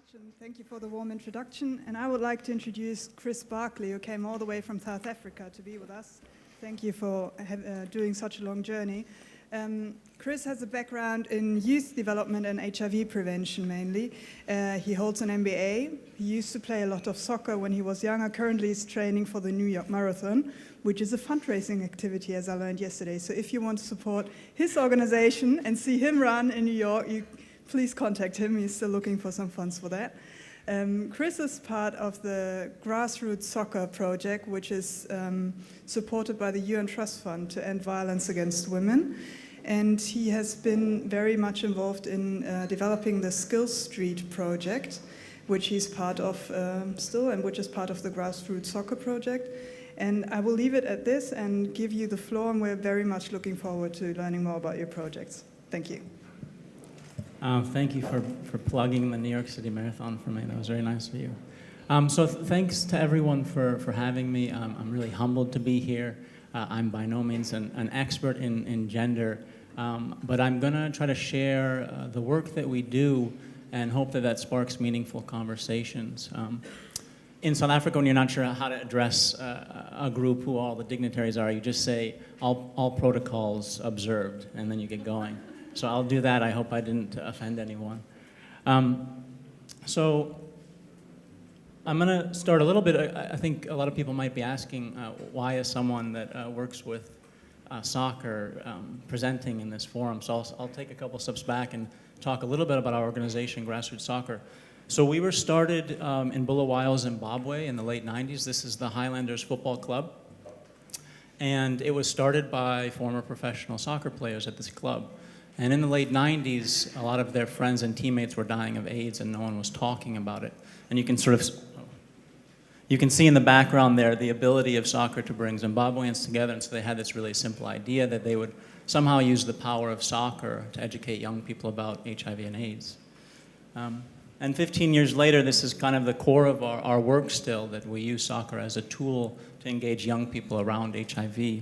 much, and thank you for the warm introduction. And I would like to introduce Chris Barkley, who came all the way from South Africa to be with us. Thank you for doing such a long journey. Chris has a background in youth development and HIV prevention mainly. He holds an MBA. He used to play a lot of soccer when he was younger. Currently he's training for the New York Marathon, which is a fundraising activity, as I learned yesterday. So if you want to support his organization and see him run in New York, please contact him. He's still looking for some funds for that. Chris is part of the grassroots soccer project, which is supported by the UN Trust Fund to end violence against women. And he has been very much involved in developing the Skills Street project, which he's part of still, and which is part of the grassroots soccer project. And I will leave it at this and give you the floor, and we're very much looking forward to learning more about your projects. Thank you. Thank you for plugging the New York City Marathon for me. That was very nice of you. Thanks to everyone for having me. I'm really humbled to be here. I'm by no means an expert in gender, but I'm going to try to share the work that we do and hope that sparks meaningful conversations. In South Africa, when you're not sure how to address a group, who all the dignitaries are, you just say, all protocols observed, and then you get going. So I'll do that. I hope I didn't offend anyone. So I'm going to start a little bit. I think a lot of people might be asking, why is someone that works with soccer presenting in this forum? So I'll take a couple steps back and talk a little bit about our organization, Grassroots Soccer. So we were started in Bulawayo, Zimbabwe in the late 90s. This is the Highlanders Football Club. And it was started by former professional soccer players at this club. And in the late 90s, a lot of their friends and teammates were dying of AIDS, and no one was talking about it. And you can see in the background there the ability of soccer to bring Zimbabweans together. And so they had this really simple idea that they would somehow use the power of soccer to educate young people about HIV and AIDS. And 15 years later, this is kind of the core of our work still, that we use soccer as a tool to engage young people around HIV.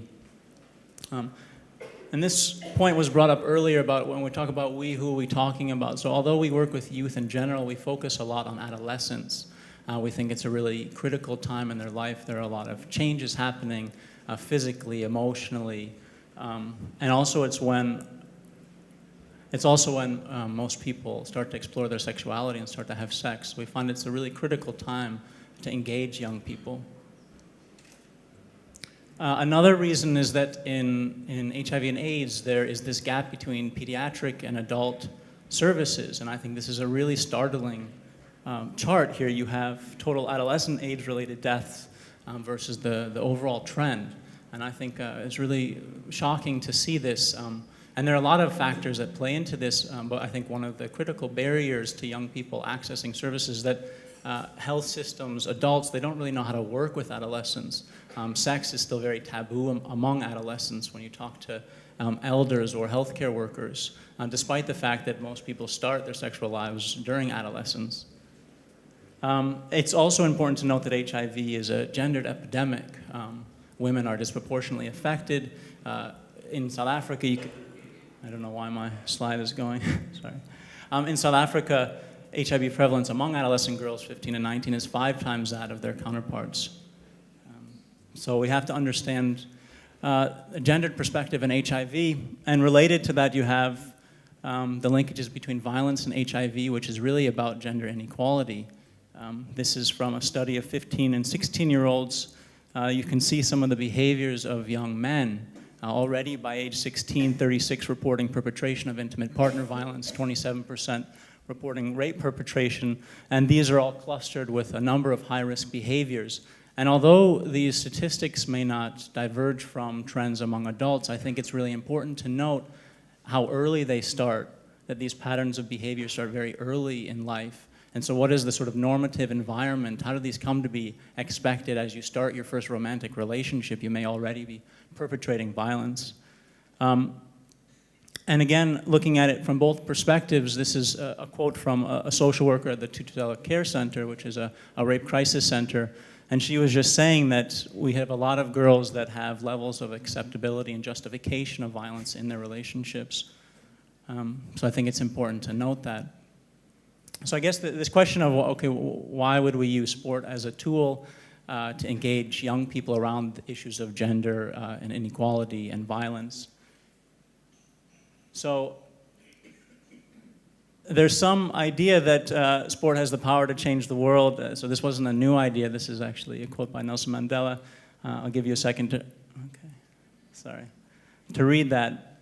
And this point was brought up earlier about when we talk about we, who are we talking about? So although we work with youth in general, we focus a lot on adolescents. We think it's a really critical time in their life. There are a lot of changes happening physically, emotionally, and also it's also when most people start to explore their sexuality and start to have sex. We find it's a really critical time to engage young people. Another reason is that in HIV and AIDS, there is this gap between pediatric and adult services, and I think this is a really startling chart here. You have total adolescent AIDS-related deaths versus the overall trend, and I think it's really shocking to see this. And there are a lot of factors that play into this, but I think one of the critical barriers to young people accessing services is that health systems, adults, they don't really know how to work with adolescents. Sex is still very taboo among adolescents when you talk to elders or healthcare workers, despite the fact that most people start their sexual lives during adolescence. It's also important to note that HIV is a gendered epidemic. Women are disproportionately affected. In South Africa, I don't know why my slide is going, sorry. In South Africa, HIV prevalence among adolescent girls 15 and 19 is 5 times that of their counterparts. So we have to understand a gendered perspective in HIV, and related to that you have the linkages between violence and HIV, which is really about gender inequality. This is from a study of 15 and 16-year-olds. You can see some of the behaviors of young men. Already by age 16, 36 reporting perpetration of intimate partner violence, 27% reporting rape perpetration, and these are all clustered with a number of high-risk behaviors. And although these statistics may not diverge from trends among adults, I think it's really important to note how early they start, that these patterns of behavior start very early in life. And so what is the sort of normative environment? How do these come to be expected as you start your first romantic relationship? You may already be perpetrating violence. And again, looking at it from both perspectives, this is a quote from a social worker at the Tutela Care Center, which is a rape crisis center. And she was just saying that we have a lot of girls that have levels of acceptability and justification of violence in their relationships. So I think it's important to note that. So I guess this question of, okay, why would we use sport as a tool to engage young people around the issues of gender and inequality and violence? So there's some idea that sport has the power to change the world. So this wasn't a new idea. This is actually a quote by Nelson Mandela. I'll give you a second to read that.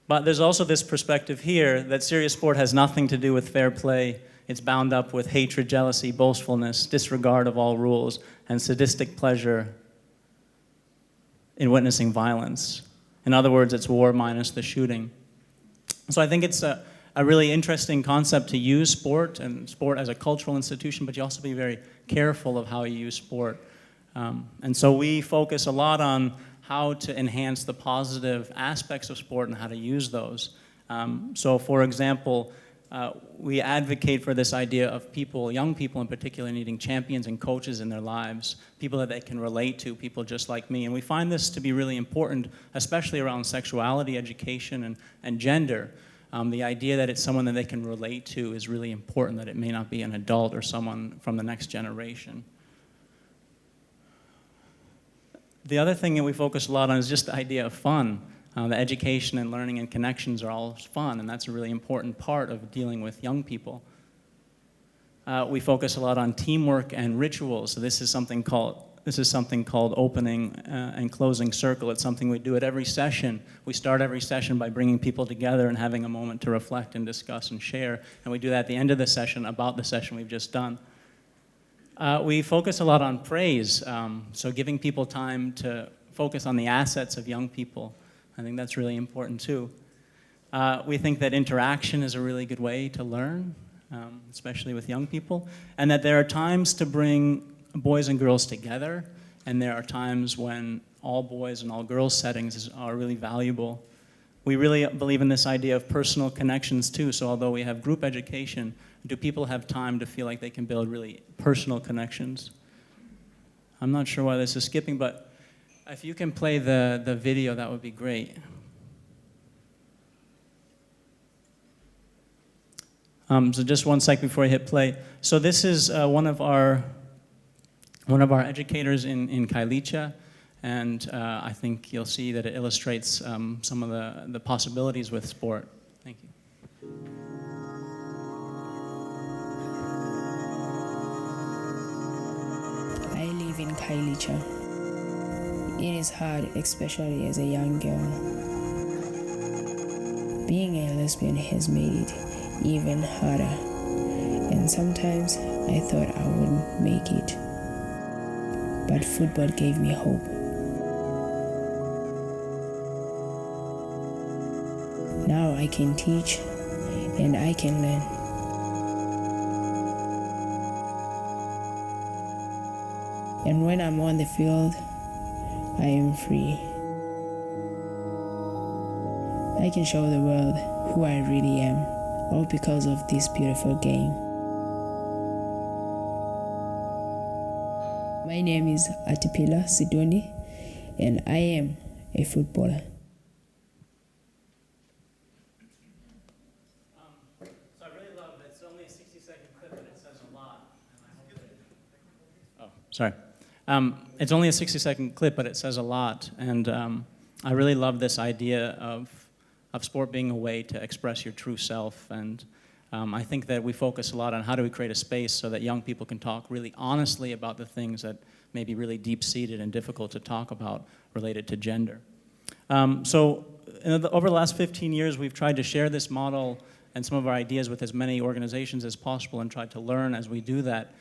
But there's also this perspective here that serious sport has nothing to do with fair play. It's bound up with hatred, jealousy, boastfulness, disregard of all rules, and sadistic pleasure in witnessing violence. In other words, it's war minus the shooting. So I think it's a really interesting concept to use sport, and sport as a cultural institution, but you also be very careful of how you use sport. And so we focus a lot on how to enhance the positive aspects of sport and how to use those. So for example, we advocate for this idea of people, young people in particular, needing champions and coaches in their lives, people that they can relate to, people just like me. And we find this to be really important, especially around sexuality, education, and gender. The idea that it's someone that they can relate to is really important, that it may not be an adult or someone from the next generation. The other thing that we focus a lot on is just the idea of fun. The education and learning and connections are all fun, and that's a really important part of dealing with young people. We focus a lot on teamwork and rituals. So this is something called opening and closing circle. It's something we do at every session. We start every session by bringing people together and having a moment to reflect and discuss and share. And we do that at the end of the session about the session we've just done. We focus a lot on praise, so giving people time to focus on the assets of young people. I think that's really important too. We think that interaction is a really good way to learn, especially with young people, and that there are times to bring boys and girls together, and there are times when all boys and all girls settings are really valuable. We really believe in this idea of personal connections too, so although we have group education, do people have time to feel like they can build really personal connections? I'm not sure why this is skipping, but if you can play the video, that would be great. So just one sec before I hit play. So this is one of our educators in Kailicha, and I think you'll see that it illustrates some of the possibilities with sport. Thank you. I live in Kailicha. It is hard, especially as a young girl. Being a lesbian has made it even harder, and sometimes I thought I wouldn't make it. But football gave me hope. Now I can teach and I can learn. And when I'm on the field, I am free. I can show the world who I really am, all because of this beautiful game. My name is Atipila Sidoni, and I am a footballer. So I really love it. It's only a 60-second clip, but it says a lot. Sorry. It's only a 60-second clip, but it says a lot. And I really love this idea of sport being a way to express your true self. And I think that we focus a lot on how do we create a space so that young people can talk really honestly about the things that may be really deep-seated and difficult to talk about related to gender. So over the last 15 years, we've tried to share this model and some of our ideas with as many organizations as possible and tried to learn as we do that.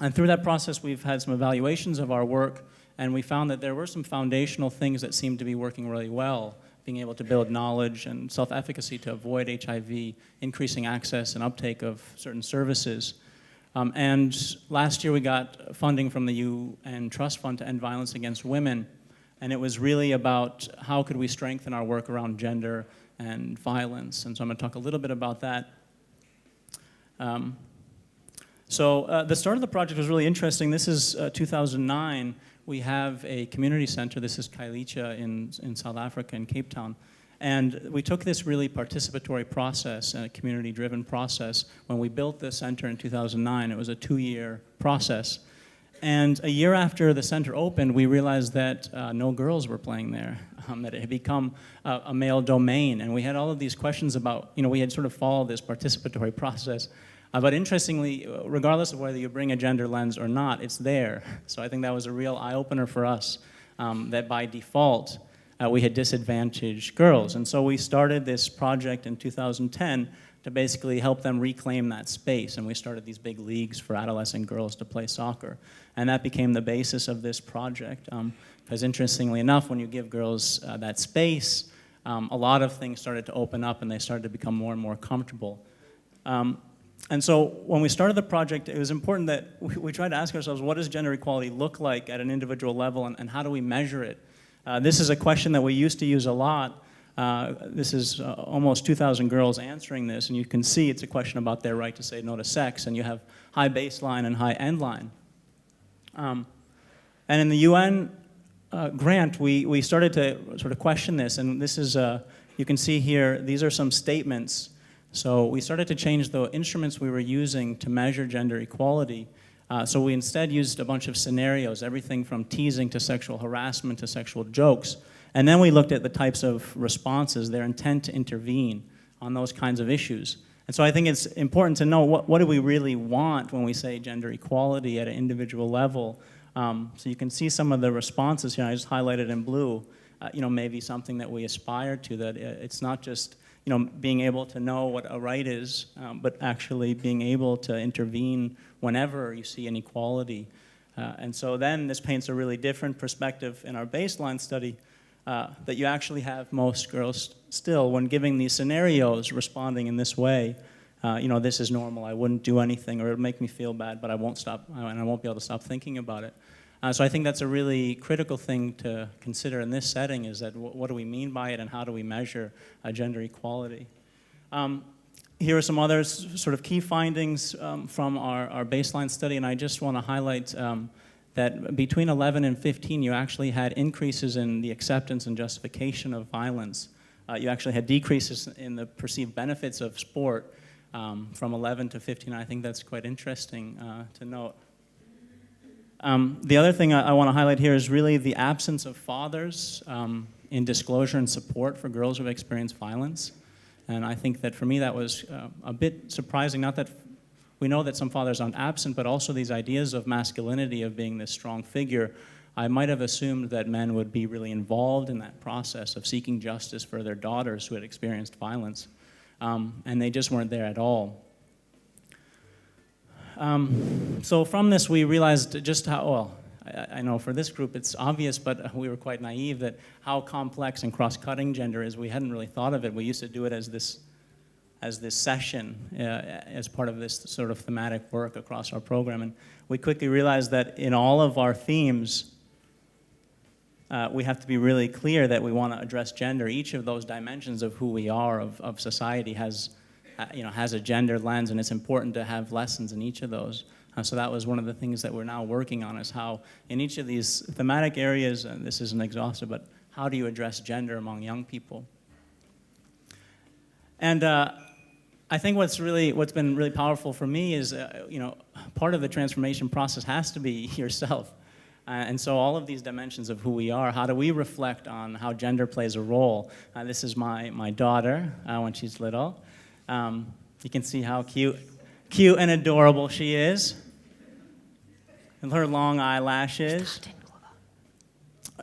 And through that process, we've had some evaluations of our work, and we found that there were some foundational things that seemed to be working really well, being able to build knowledge and self-efficacy to avoid HIV, increasing access and uptake of certain services. And last year we got funding from the UN Trust Fund to end violence against women, and it was really about how could we strengthen our work around gender and violence, and so I'm going to talk a little bit about that. So the start of the project was really interesting. This is 2009. We have a community center. This is Kailicha in South Africa, in Cape Town. And we took this really participatory process, a community-driven process. When we built the center in 2009, it was a 2-year process. And a year after the center opened, we realized that no girls were playing there, that it had become a male domain. And we had all of these questions about, we had sort of followed this participatory process. But interestingly, regardless of whether you bring a gender lens or not, it's there. So I think that was a real eye-opener for us, that by default, we had disadvantaged girls. And so we started this project in 2010 to basically help them reclaim that space. And we started these big leagues for adolescent girls to play soccer. And that became the basis of this project. Because interestingly enough, when you give girls that space, a lot of things started to open up and they started to become more and more comfortable. And so when we started the project, it was important that we tried to ask ourselves, what does gender equality look like at an individual level, and how do we measure it? This is a question that we used to use a lot. This is almost 2,000 girls answering this, and you can see it's a question about their right to say no to sex, and you have high baseline and high end line. And in the UN grant, we started to sort of question this, and this is, you can see here, these are some statements. So we started to change the instruments we were using to measure gender equality. So we instead used a bunch of scenarios, everything from teasing to sexual harassment to sexual jokes. And then we looked at the types of responses, their intent to intervene on those kinds of issues. And so I think it's important to know what do we really want when we say gender equality at an individual level. So you can see some of the responses here. I just highlighted in blue, maybe something that we aspire to, that it's not just being able to know what a right is, but actually being able to intervene whenever you see inequality. And so then this paints a really different perspective in our baseline study, that you actually have most girls still, when giving these scenarios, responding in this way. This is normal, I wouldn't do anything, or it would make me feel bad, but I won't stop, and I won't be able to stop thinking about it. So I think that's a really critical thing to consider in this setting, is that what do we mean by it, and how do we measure gender equality? Here are some other sort of key findings from our baseline study, and I just want to highlight that between 11 and 15, you actually had increases in the acceptance and justification of violence. You actually had decreases in the perceived benefits of sport from 11 to 15. I think that's quite interesting to note. The other thing I want to highlight here is really the absence of fathers in disclosure and support for girls who have experienced violence. And I think that for me that was a bit surprising, not that we know that some fathers aren't absent, but also these ideas of masculinity, of being this strong figure. I might have assumed that men would be really involved in that process of seeking justice for their daughters who had experienced violence, and they just weren't there at all. So from this we realized just how, well, I know for this group it's obvious, but we were quite naive that how complex and cross-cutting gender is. We hadn't really thought of it. We used to do it as this session, as part of this sort of thematic work across our program. And we quickly realized that in all of our themes, we have to be really clear that we want to address gender. Each of those dimensions of who we are, of society, has a gender lens, and it's important to have lessons in each of those. So that was one of the things that we're now working on, is how in each of these thematic areas, and this isn't exhaustive, but how do you address gender among young people? And I think what's been really powerful for me is, part of the transformation process has to be yourself. And so all of these dimensions of who we are, how do we reflect on how gender plays a role? This is my daughter when she's little. You can see how cute and adorable she is. And her long eyelashes.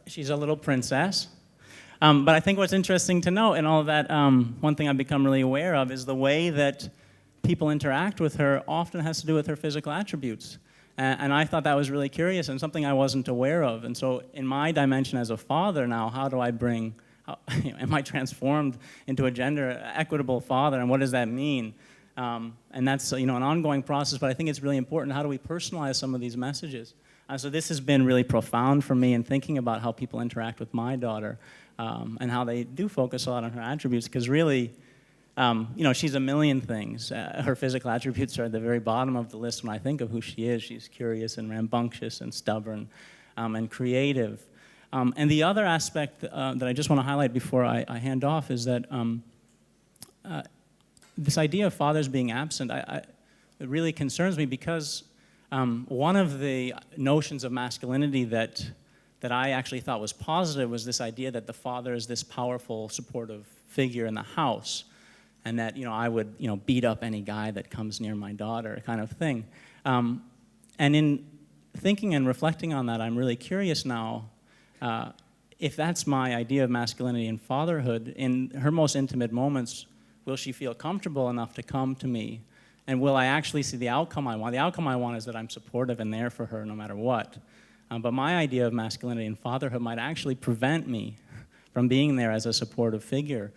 She's a little princess. But I think what's interesting to note in all of that, one thing I've become really aware of is the way that people interact with her often has to do with her physical attributes. And I thought that was really curious and something I wasn't aware of. And so in my dimension as a father now, how do I bring, am I transformed into a gender equitable father, and what does that mean? And that's an ongoing process, but I think it's really important. How do we personalize some of these messages? So this has been really profound for me in thinking about how people interact with my daughter, and how they do focus a lot on her attributes, because really, she's a million things. Her physical attributes are at the very bottom of the list when I think of who she is. She's curious and rambunctious and stubborn and creative. And the other aspect that I just want to highlight before I hand off is that this idea of fathers being absent, it really concerns me because one of the notions of masculinity that I actually thought was positive was this idea that the father is this powerful, supportive figure in the house, and that I would beat up any guy that comes near my daughter, kind of thing. And in thinking and reflecting on that, I'm really curious now if that's my idea of masculinity and fatherhood. In her most intimate moments, will she feel comfortable enough to come to me? And will I actually see the outcome I want? The outcome I want is that I'm supportive and there for her no matter what. But my idea of masculinity and fatherhood might actually prevent me from being there as a supportive figure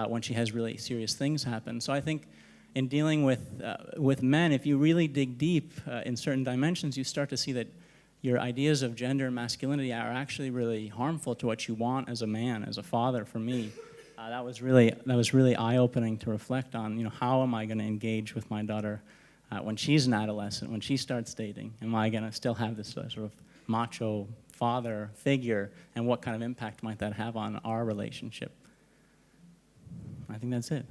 when she has really serious things happen. So I think in dealing with men, if you really dig deep in certain dimensions, you start to see that your ideas of gender and masculinity are actually really harmful to what you want as a man, as a father. For me, that was really eye-opening to reflect on. How am I going to engage with my daughter when she's an adolescent, when she starts dating? Am I going to still have this sort of macho father figure, and what kind of impact might that have on our relationship? I think that's it.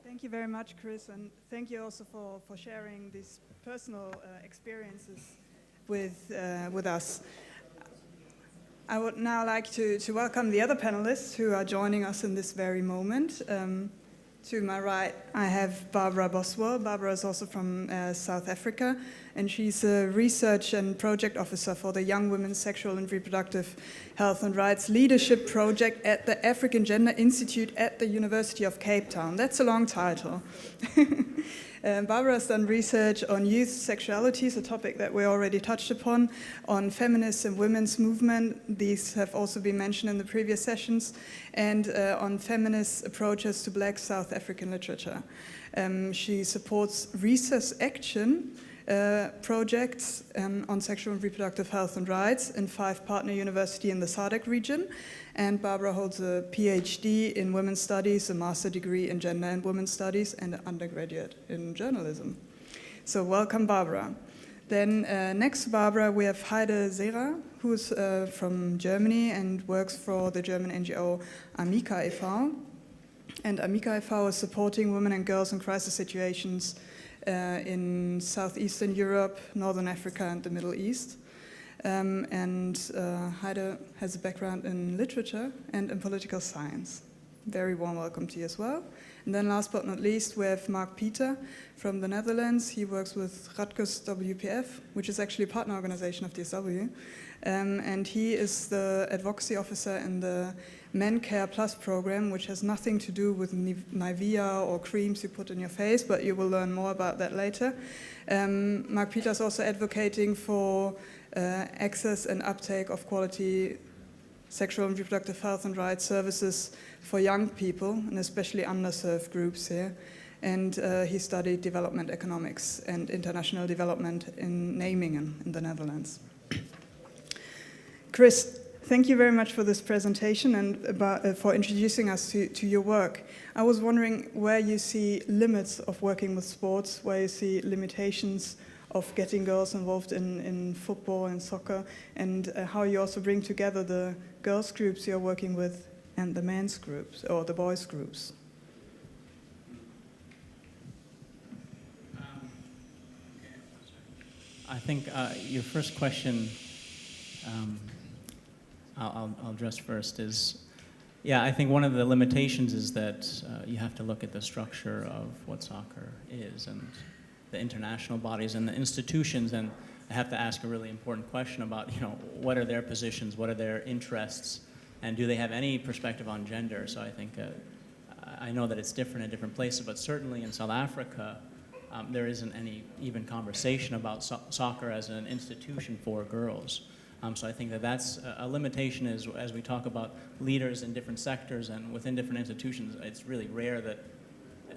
Thank you very much, Chris, and thank you also for sharing these personal experiences with us. I would now like to welcome the other panelists who are joining us in this very moment. To my right, I have Barbara Boswell. Barbara is also from South Africa, and she's a research and project officer for the Young Women's Sexual and Reproductive Health and Rights Leadership Project at the African Gender Institute at the University of Cape Town. That's a long title. Barbara has done research on youth sexualities, a topic that we already touched upon, on feminist and women's movement. These have also been mentioned in the previous sessions, and on feminist approaches to Black South African literature. She supports research action projects on sexual and reproductive health and rights in 5 partner universities in the SADC region. And Barbara holds a PhD in women's studies, a master degree in gender and women's studies, and an undergraduate in journalism. So welcome, Barbara. Then next to Barbara, we have Heide Serra, who's from Germany and works for the German NGO Amica e.V. And Amica e.V. is supporting women and girls in crisis situations in Southeastern Europe, Northern Africa, and the Middle East. And Heide has a background in literature and in political science. Very warm welcome to you as well. And then last but not least, we have Mark Pieter from the Netherlands. He works with Rutgers WPF, which is actually a partner organization of DSW. And he is the advocacy officer in the Men Care Plus program, which has nothing to do with Nivea or creams you put in your face, but you will learn more about that later. Mark Pieter is also advocating for access and uptake of quality sexual and reproductive health and rights services for young people, and especially underserved groups here. And he studied development economics and international development in Nijmegen in the Netherlands. Chris, thank you very much for this presentation and for introducing us to your work. I was wondering where you see limits of working with sports, where you see limitations of getting girls involved in football and soccer, and how you also bring together the girls' groups you're working with and the men's groups, or the boys' groups. I think your first question, I'll address first, is, yeah, I think one of the limitations is that you have to look at the structure of what soccer is and the international bodies and the institutions, and I have to ask a really important question about, what are their positions, what are their interests, and do they have any perspective on gender? So I think, I know that it's different in different places, but certainly in South Africa, there isn't any even conversation about soccer as an institution for girls. So I think that that's a limitation is, as we talk about leaders in different sectors and within different institutions, it's really rare that,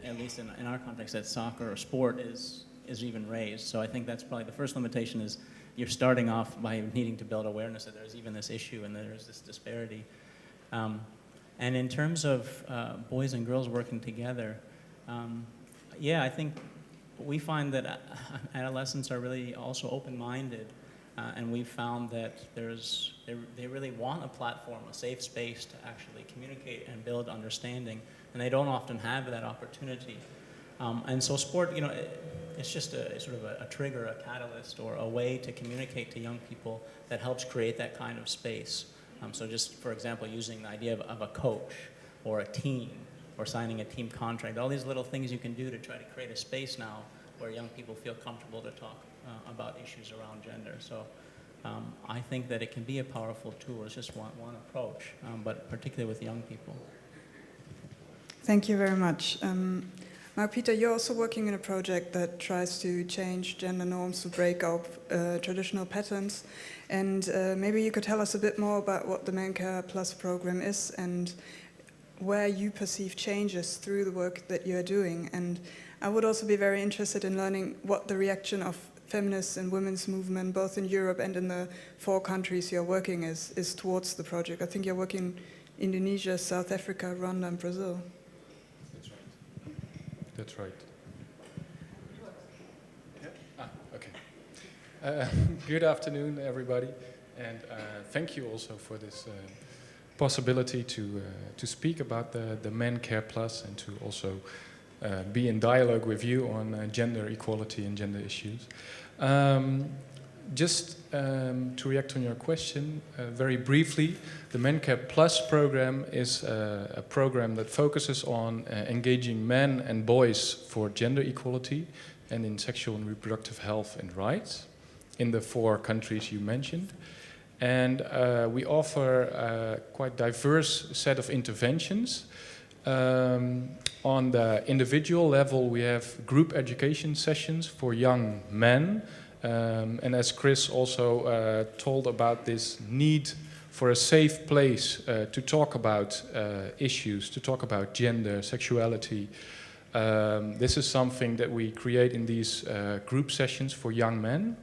at least in our context, that soccer or sport is even raised. So I think that's probably the first limitation is you're starting off by needing to build awareness that there's even this issue and there's this disparity. And in terms of boys and girls working together, yeah, I think we find that adolescents are really also open-minded, and we've found that they really want a platform, a safe space to actually communicate and build understanding, and they don't often have that opportunity. And so sport, you know, it's just a sort of a trigger, a catalyst, or a way to communicate to young people that helps create that kind of space. So just, for example, using the idea of a coach or a team or signing a team contract, all these little things you can do to try to create a space now where young people feel comfortable to talk about issues around gender. So I think that it can be a powerful tool. It's just one approach, but particularly with young people. Thank you very much. Now, Peter, you're also working in a project that tries to change gender norms to break up traditional patterns. And maybe you could tell us a bit more about what the Men Care Plus program is and where you perceive changes through the work that you're doing. And I would also be very interested in learning what the reaction of feminists and women's movement, both in Europe and in the 4 countries you're working is towards the project. I think you're working in Indonesia, South Africa, Rwanda, and Brazil. That's right. Yeah? Okay. Good afternoon, everybody, and thank you also for this possibility to speak about the Men Care Plus and to also be in dialogue with you on gender equality and gender issues. Just to react on your question, very briefly, the Men Care Plus program is a program that focuses on engaging men and boys for gender equality and in sexual and reproductive health and rights in the 4 countries you mentioned. And we offer a quite diverse set of interventions. On the individual level, we have group education sessions for young men. And as Chris also told about this need for a safe place to talk about issues, to talk about gender, sexuality, this is something that we create in these group sessions for young men.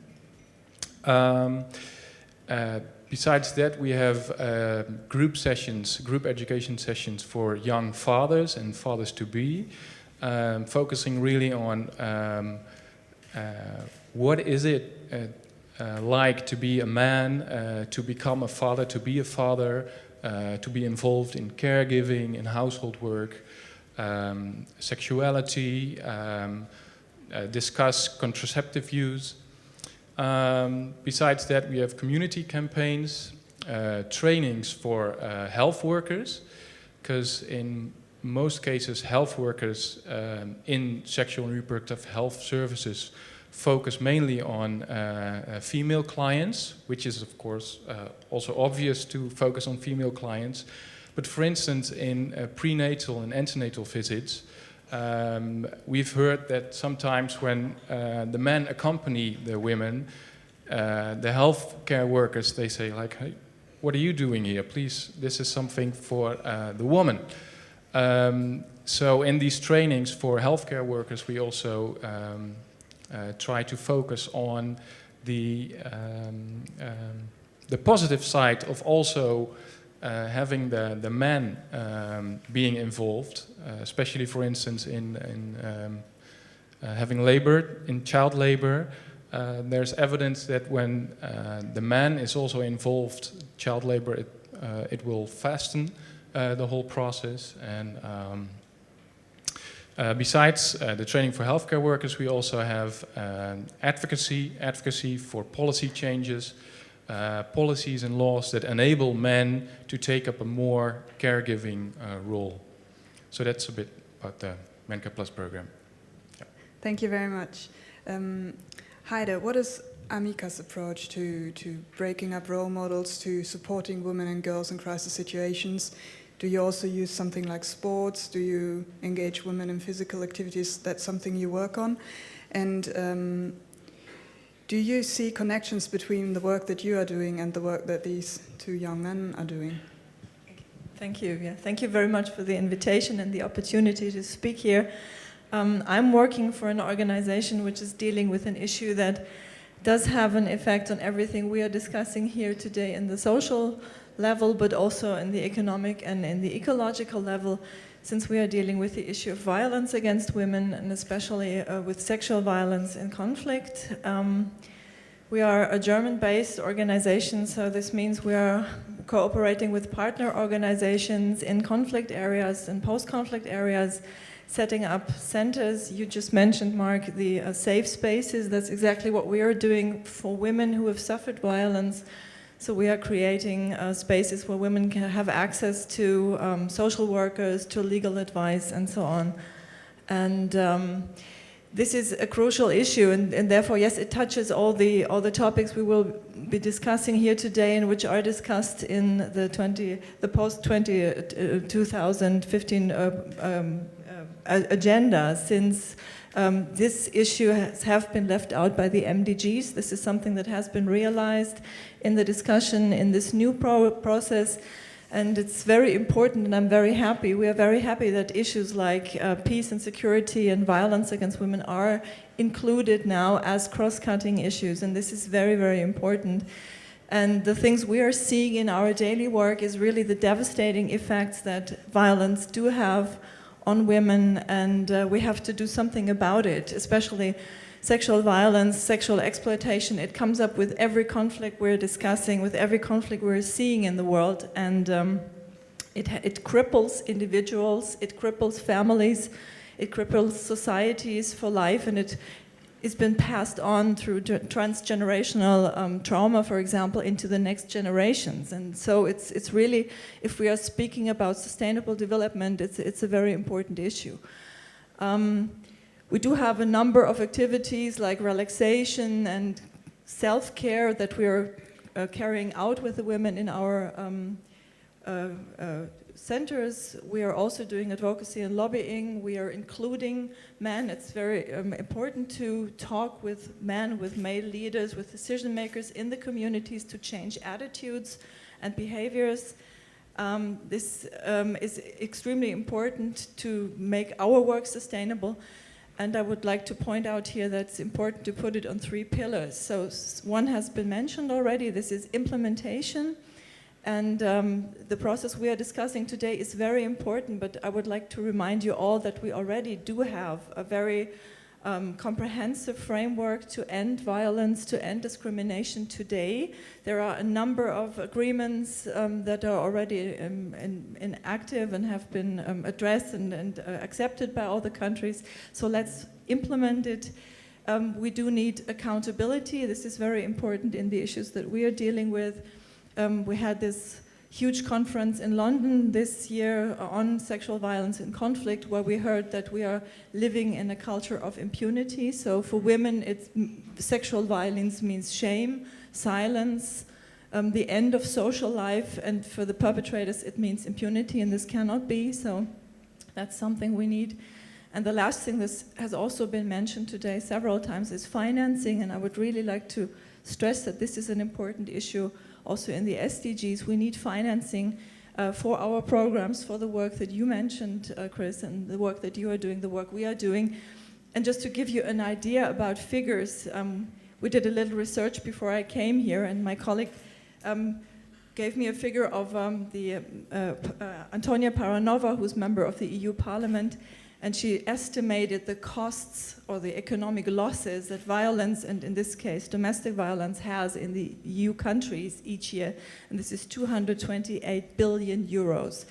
Besides that, we have group sessions, group education sessions for young fathers and fathers-to-be, focusing really on what is it like to be a man, to become a father, to be a father, to be involved in caregiving, in household work, sexuality, discuss contraceptive use. Besides that, we have community campaigns, trainings for health workers, because in most cases health workers in sexual and reproductive health services focus mainly on female clients, which is of course also obvious to focus on female clients. But for instance, in prenatal and antenatal visits, we've heard that sometimes when the men accompany the women, the healthcare workers, they say like, hey, what are you doing here? Please, this is something for the woman. So in these trainings for healthcare workers, we also try to focus on the positive side of also having the men being involved, especially, for instance, in having labored, in child labor. There's evidence that when the man is also involved, child labor, it will fasten the whole process. And besides the training for healthcare workers, we also have advocacy for policy changes, policies and laws that enable men to take up a more caregiving role. So that's a bit about the Men Care Plus program. Yeah. Thank you very much. Heide, what is Amika's approach to breaking up role models, to supporting women and girls in crisis situations? Do you also use something like sports? Do you engage women in physical activities? That's something you work on. And do you see connections between the work that you are doing and the work that these 2 young men are doing? Thank you. Yeah, thank you very much for the invitation and the opportunity to speak here. I'm working for an organization which is dealing with an issue that does have an effect on everything we are discussing here today in the social level, but also in the economic and in the ecological level, since we are dealing with the issue of violence against women, and especially with sexual violence in conflict. We are a German-based organization, so this means we are cooperating with partner organizations in conflict areas and post-conflict areas, setting up centers. You just mentioned, Mark, the safe spaces. That's exactly what we are doing for women who have suffered violence. So we are creating spaces where women can have access to social workers, to legal advice, and so on. And this is a crucial issue, and therefore, yes, it touches all the topics we will be discussing here today, and which are discussed in the post 2015 agenda. Since this issue have been left out by the MDGs, this is something that has been realized in the discussion in this new process. And it's very important, and I'm very happy. We are very happy that issues like peace and security and violence against women are included now as cross-cutting issues, and this is very, very important. And the things we are seeing in our daily work is really the devastating effects that violence do have on women, and we have to do something about it, especially sexual violence, sexual exploitation. It comes up with every conflict we're discussing, with every conflict we're seeing in the world, and it cripples individuals, it cripples families, it cripples societies for life, and it's been passed on through transgenerational trauma, for example, into the next generations. And so it's really, if we are speaking about sustainable development, it's a very important issue. We do have a number of activities like relaxation and self-care that we are carrying out with the women in our centers. We are also doing advocacy and lobbying. We are including men. It's very important to talk with men, with male leaders, with decision makers in the communities to change attitudes and behaviors. This is extremely important to make our work sustainable. And I would like to point out here that it's important to put it on 3 pillars. So one has been mentioned already. This is implementation. And the process we are discussing today is very important, but I would like to remind you all that we already do have a very comprehensive framework to end violence, to end discrimination today. There are a number of agreements that are already in active and have been addressed and accepted by all the countries. So let's implement it. We do need accountability. This is very important in the issues that we are dealing with. We had this huge conference in London this year on sexual violence and conflict, where we heard that we are living in a culture of impunity. So for women, sexual violence means shame, silence, the end of social life, and for the perpetrators it means impunity, and this cannot be. So that's something we need. And the last thing, this has also been mentioned today several times, is financing, and I would really like to stress that this is an important issue. Also in the SDGs, we need financing for our programs, for the work that you mentioned, Chris, and the work that you are doing, the work we are doing. And just to give you an idea about figures, we did a little research before I came here, and my colleague gave me a figure of Antonia Paranova, who's member of the EU Parliament, and she estimated the costs or the economic losses that violence, and in this case domestic violence, has in the EU countries each year, and this is 228 billion euros.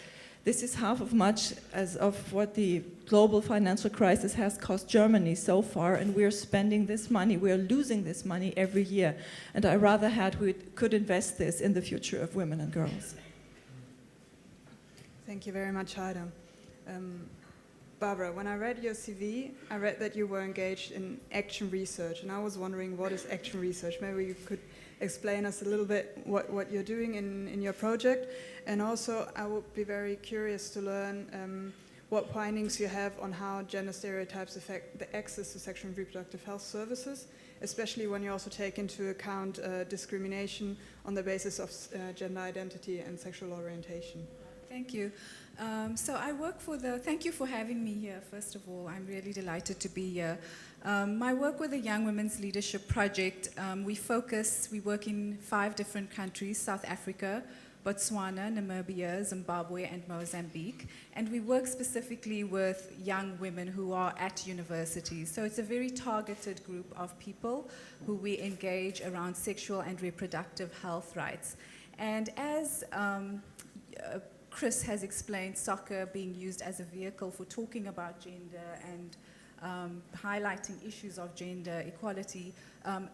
This is half of much as of what the global financial crisis has cost Germany so far, and we are spending this money, we are losing this money every year, and I rather we could invest this in the future of women and girls. Thank you very much, Heide. Barbara, when I read your CV, I read that you were engaged in action research, and I was wondering, what is action research? Maybe you could explain us a little bit what you're doing in your project, and also I would be very curious to learn what findings you have on how gender stereotypes affect the access to sexual and reproductive health services, especially when you also take into account discrimination on the basis of gender identity and sexual orientation. Thank you. So I work for thank you for having me here, first of all. I'm really delighted to be here. I work with the Young Women's Leadership Project. We work in 5 different countries: South Africa, Botswana, Namibia, Zimbabwe, and Mozambique. And we work specifically with young women who are at universities. So it's a very targeted group of people who we engage around sexual and reproductive health rights. And as Chris has explained, soccer being used as a vehicle for talking about gender and highlighting issues of gender equality,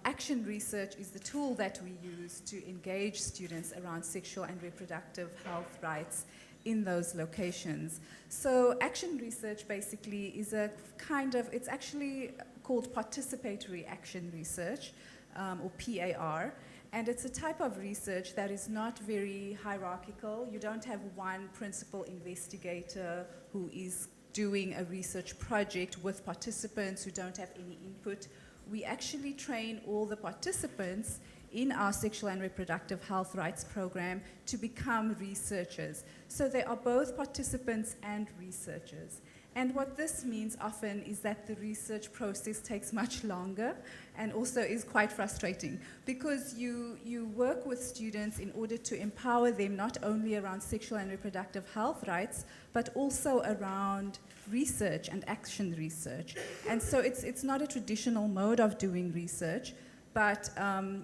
action research is the tool that we use to engage students around sexual and reproductive health rights in those locations. So action research basically is it's actually called participatory action research, or PAR. And it's a type of research that is not very hierarchical. You don't have one principal investigator who is doing a research project with participants who don't have any input. We actually train all the participants in our sexual and reproductive health rights program to become researchers. So they are both participants and researchers. And what this means often is that the research process takes much longer and also is quite frustrating, because you work with students in order to empower them not only around sexual and reproductive health rights, but also around research and action research. And so it's not a traditional mode of doing research, but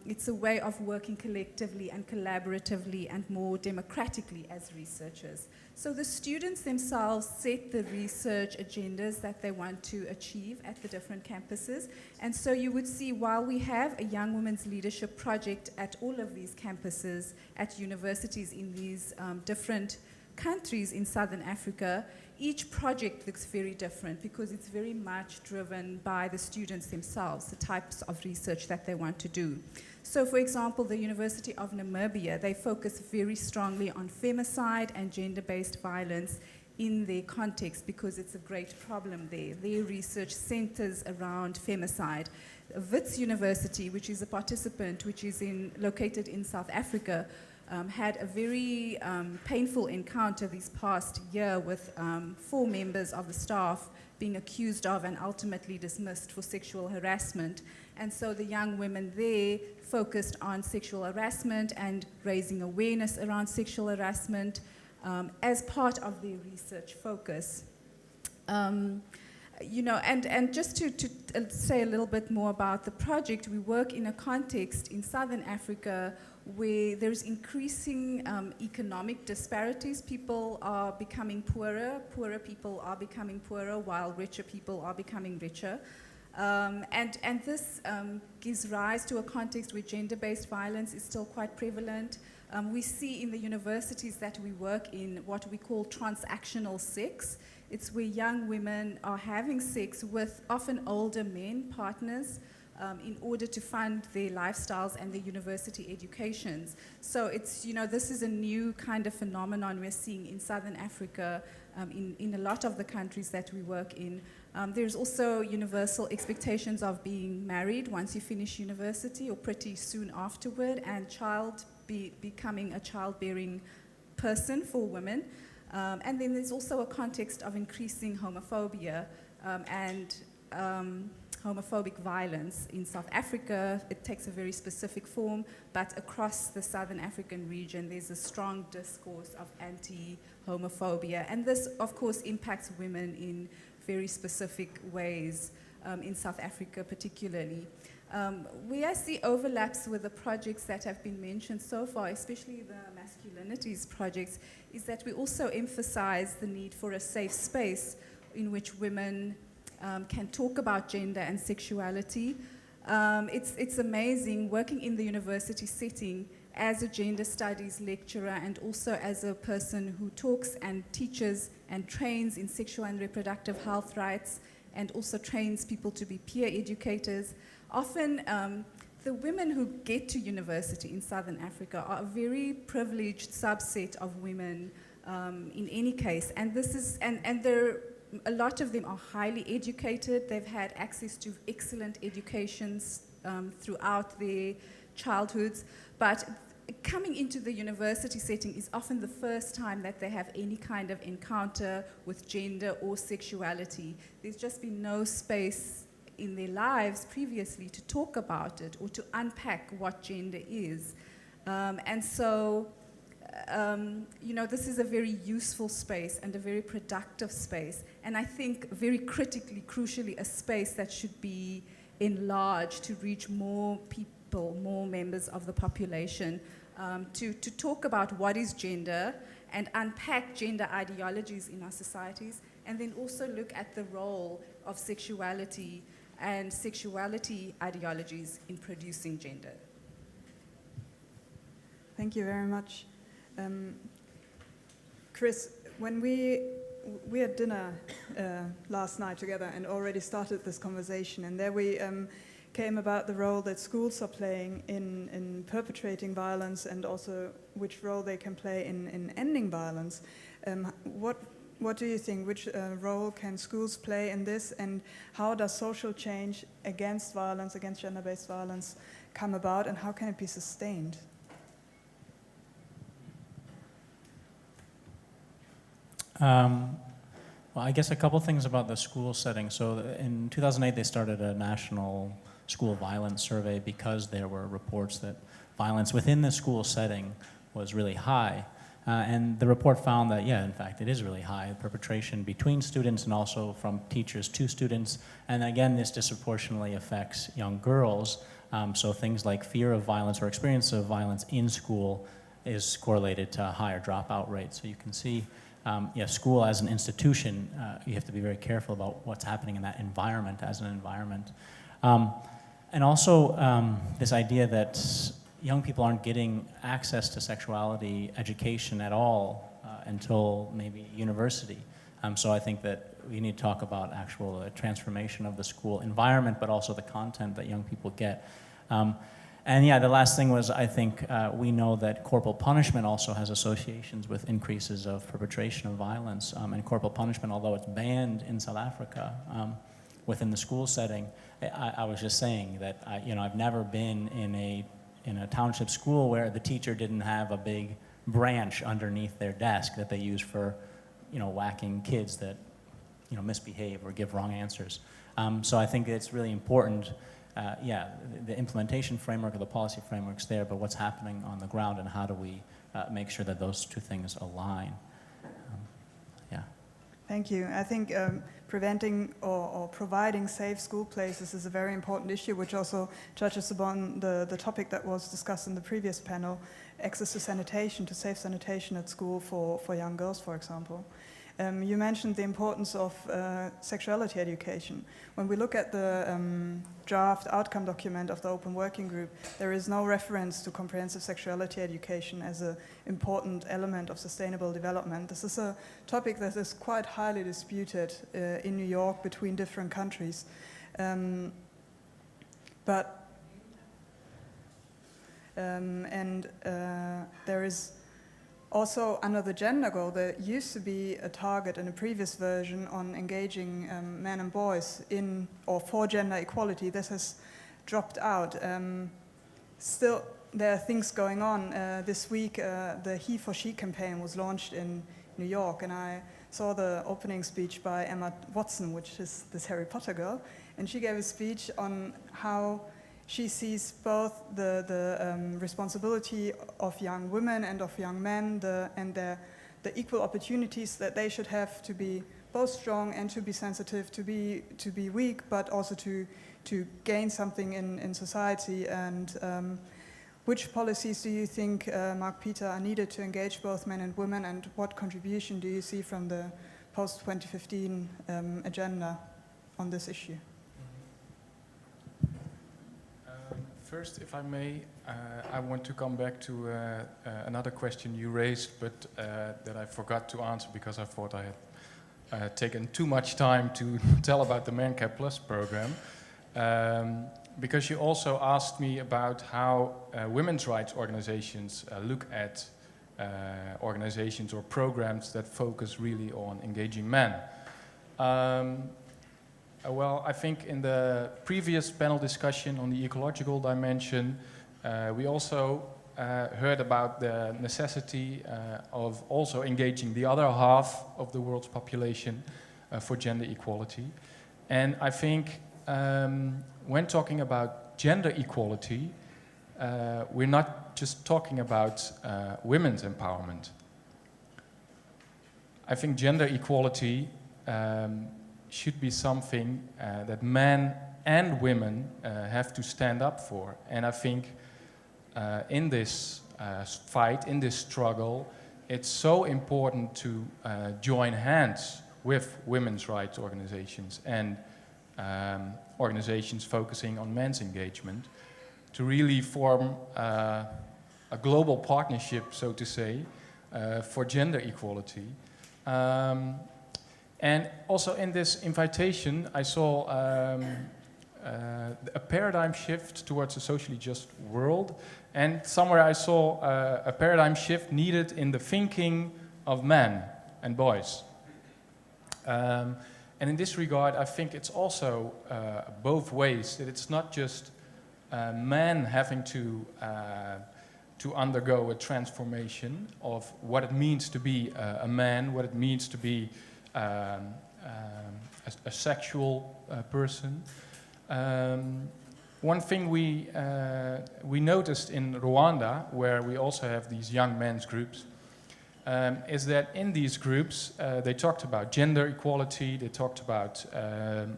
it's a way of working collectively and collaboratively and more democratically as researchers. So the students themselves set the research agendas that they want to achieve at the different campuses. And so you would see, while we have a Young Women's Leadership Project at all of these campuses, at universities in these different countries in Southern Africa, each project looks very different because it's very much driven by the students themselves, the types of research that they want to do. So, for example, the University of Namibia, they focus very strongly on femicide and gender-based violence in their context because it's a great problem there. Their research centers around femicide. Wits University, which is a participant, which is located in South Africa, had a very painful encounter this past year with 4 members of the staff being accused of and ultimately dismissed for sexual harassment. And so the young women there focused on sexual harassment and raising awareness around sexual harassment as part of their research focus. And just to say a little bit more about the project, we work in a context in Southern Africa where there's increasing economic disparities. People are becoming poorer people are becoming poorer, while richer people are becoming richer. And this gives rise to a context where gender-based violence is still quite prevalent. We see in the universities that we work in what we call transactional sex. It's where young women are having sex with often older men, partners, in order to fund their lifestyles and their university educations. So it's, this is a new kind of phenomenon we're seeing in Southern Africa, in a lot of the countries that we work in. There's also universal expectations of being married once you finish university or pretty soon afterward, and becoming a childbearing person for women. And then there's also a context of increasing homophobia and homophobic violence in South Africa. It takes a very specific form, but across the Southern African region, there's a strong discourse of anti-homophobia. And this, of course, impacts women in very specific ways in South Africa particularly. Where I see overlaps with the projects that have been mentioned so far, especially the masculinities projects, is that we also emphasize the need for a safe space in which women can talk about gender and sexuality. It's amazing working in the university setting as a gender studies lecturer and also as a person who talks and teaches and trains in sexual and reproductive health rights and also trains people to be peer educators. Often the women who get to university in Southern Africa are a very privileged subset of women in any case, and a lot of them are highly educated. They've had access to excellent educations throughout their childhoods, but coming into the university setting is often the first time that they have any kind of encounter with gender or sexuality. There's just been no space in their lives previously to talk about it or to unpack what gender is. And so, you know, this is a very useful space and a very productive space. And I think very critically, crucially, a space that should be enlarged to reach more people, more members of the population, to talk about what is gender and unpack gender ideologies in our societies, and then also look at the role of sexuality and sexuality ideologies in producing gender. Thank you very much. Chris, when we had dinner last night together and already started this conversation, and there we came about the role that schools are playing in perpetrating violence and also which role they can play in ending violence. What do you think? Which role can schools play in this, and how does social change against violence, against gender-based violence, come about, and how can it be sustained? Well, I guess a couple things about the school setting. So in 2008, they started a national school violence survey because there were reports that violence within the school setting was really high. And the report found that, yeah, in fact, it is really high, perpetration between students and also from teachers to students. And again, this disproportionately affects young girls. So things like fear of violence or experience of violence in school is correlated to higher dropout rates. So you can see, school as an institution, you have to be very careful about what's happening in that environment as an environment. And also this idea that young people aren't getting access to sexuality education at all until maybe university. So I think that we need to talk about actual transformation of the school environment, but also the content that young people get. And yeah, the last thing was, I think we know that corporal punishment also has associations with increases of perpetration of violence. And corporal punishment, although it's banned in South Africa within the school setting, I was just saying that I've never been in a township school where the teacher didn't have a big branch underneath their desk that they use for whacking kids that misbehave or give wrong answers. So I think it's really important. The implementation framework or the policy framework's there, but what's happening on the ground and how do we make sure that those two things align? Thank you. I think preventing or providing safe school places is a very important issue, which also touches upon the topic that was discussed in the previous panel, access to sanitation, to safe sanitation at school for young girls, for example. You mentioned the importance of sexuality education. When we look at the draft outcome document of the Open Working Group, there is no reference to comprehensive sexuality education as an important element of sustainable development. This is a topic that is quite highly disputed in New York between different countries. There is also, under the gender goal, there used to be a target in a previous version on engaging men and boys in or for gender equality. This has dropped out. Still, there are things going on. This week, the He for She campaign was launched in New York, and I saw the opening speech by Emma Watson, which is this Harry Potter girl, and she gave a speech on how she sees both the responsibility of young women and of young men and the equal opportunities that they should have to be both strong and to be sensitive, to be weak, but also to gain something in society. And which policies do you think, Mark Peter, are needed to engage both men and women, and what contribution do you see from the post-2015 agenda on this issue? First, if I may, I want to come back to another question you raised, but that I forgot to answer because I thought I had taken too much time to tell about the ManCare Plus program. Because you also asked me about how women's rights organizations look at organizations or programs that focus really on engaging men. Well, I think in the previous panel discussion on the ecological dimension, we also heard about the necessity of also engaging the other half of the world's population for gender equality. And I think when talking about gender equality, we're not just talking about women's empowerment. I think gender equality should be something that men and women have to stand up for. And I think in this fight, in this struggle, it's so important to join hands with women's rights organizations and organizations focusing on men's engagement to really form a global partnership, so to say, for gender equality. And also in this invitation, I saw a paradigm shift towards a socially just world. And somewhere I saw a paradigm shift needed in the thinking of men and boys. And in this regard, I think it's also both ways, that it's not just men having to undergo a transformation of what it means to be a man, what it means to be a sexual person. One thing we noticed in Rwanda, where we also have these young men's groups, is that in these groups they talked about gender equality, they talked about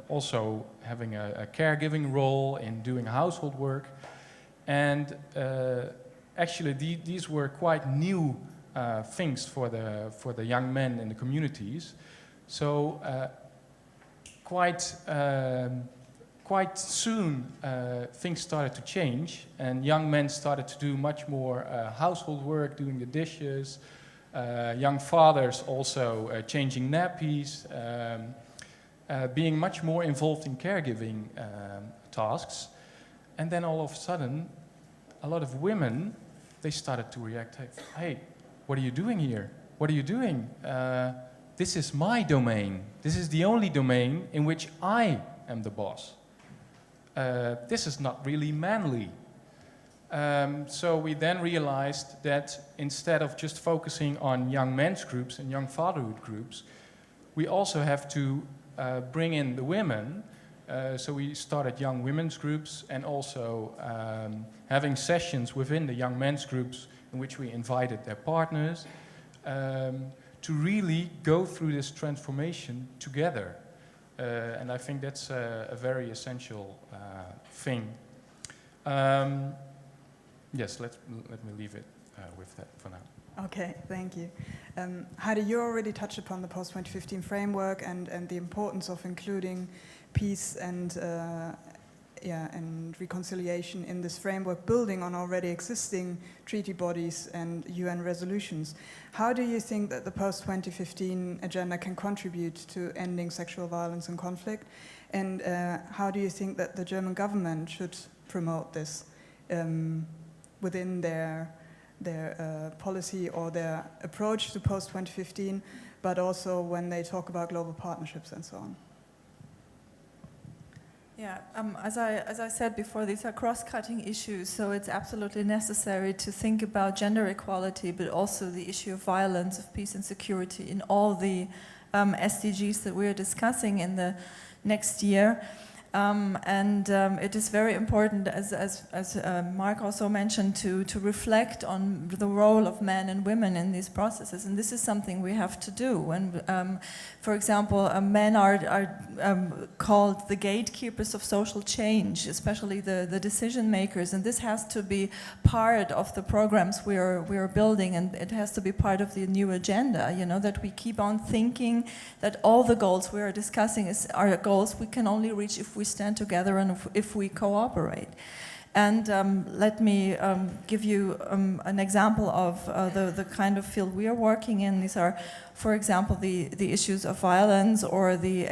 also having a caregiving role in doing household work, and actually these were quite new things for the young men in the communities. So quite soon things started to change, and young men started to do much more household work, doing the dishes, young fathers also changing nappies, being much more involved in caregiving tasks. And then all of a sudden, a lot of women, they started to react, hey, what are you doing here? What are you doing? This is my domain. This is the only domain in which I am the boss. This is not really manly. So we then realized that instead of just focusing on young men's groups and young fatherhood groups, we also have to bring in the women. So we started young women's groups and also having sessions within the young men's groups in which we invited their partners to really go through this transformation together. And I think that's a very essential thing. Yes, let me leave it with that for now. Okay, thank you. Heidi, you already touched upon the post-2015 framework and the importance of including peace and reconciliation in this framework, building on already existing treaty bodies and UN resolutions. How do you think that the post-2015 agenda can contribute to ending sexual violence and conflict? And how do you think that the German government should promote this within their policy or their approach to post-2015, but also when they talk about global partnerships and so on? Yeah, as I said before, these are cross-cutting issues, so it's absolutely necessary to think about gender equality, but also the issue of violence, of peace and security in all the SDGs that we're discussing in the next year. It is very important, as Mark also mentioned, to reflect on the role of men and women in these processes, and this is something we have to do. When, for example, men are called the gatekeepers of social change, especially the decision makers, and this has to be part of the programs we are building, and it has to be part of the new agenda. You know, that we keep on thinking that all the goals we are discussing are goals we can only reach if we stand together and if we cooperate. And let me give you an example of the kind of field we are working in. These are, for example, the issues of violence or the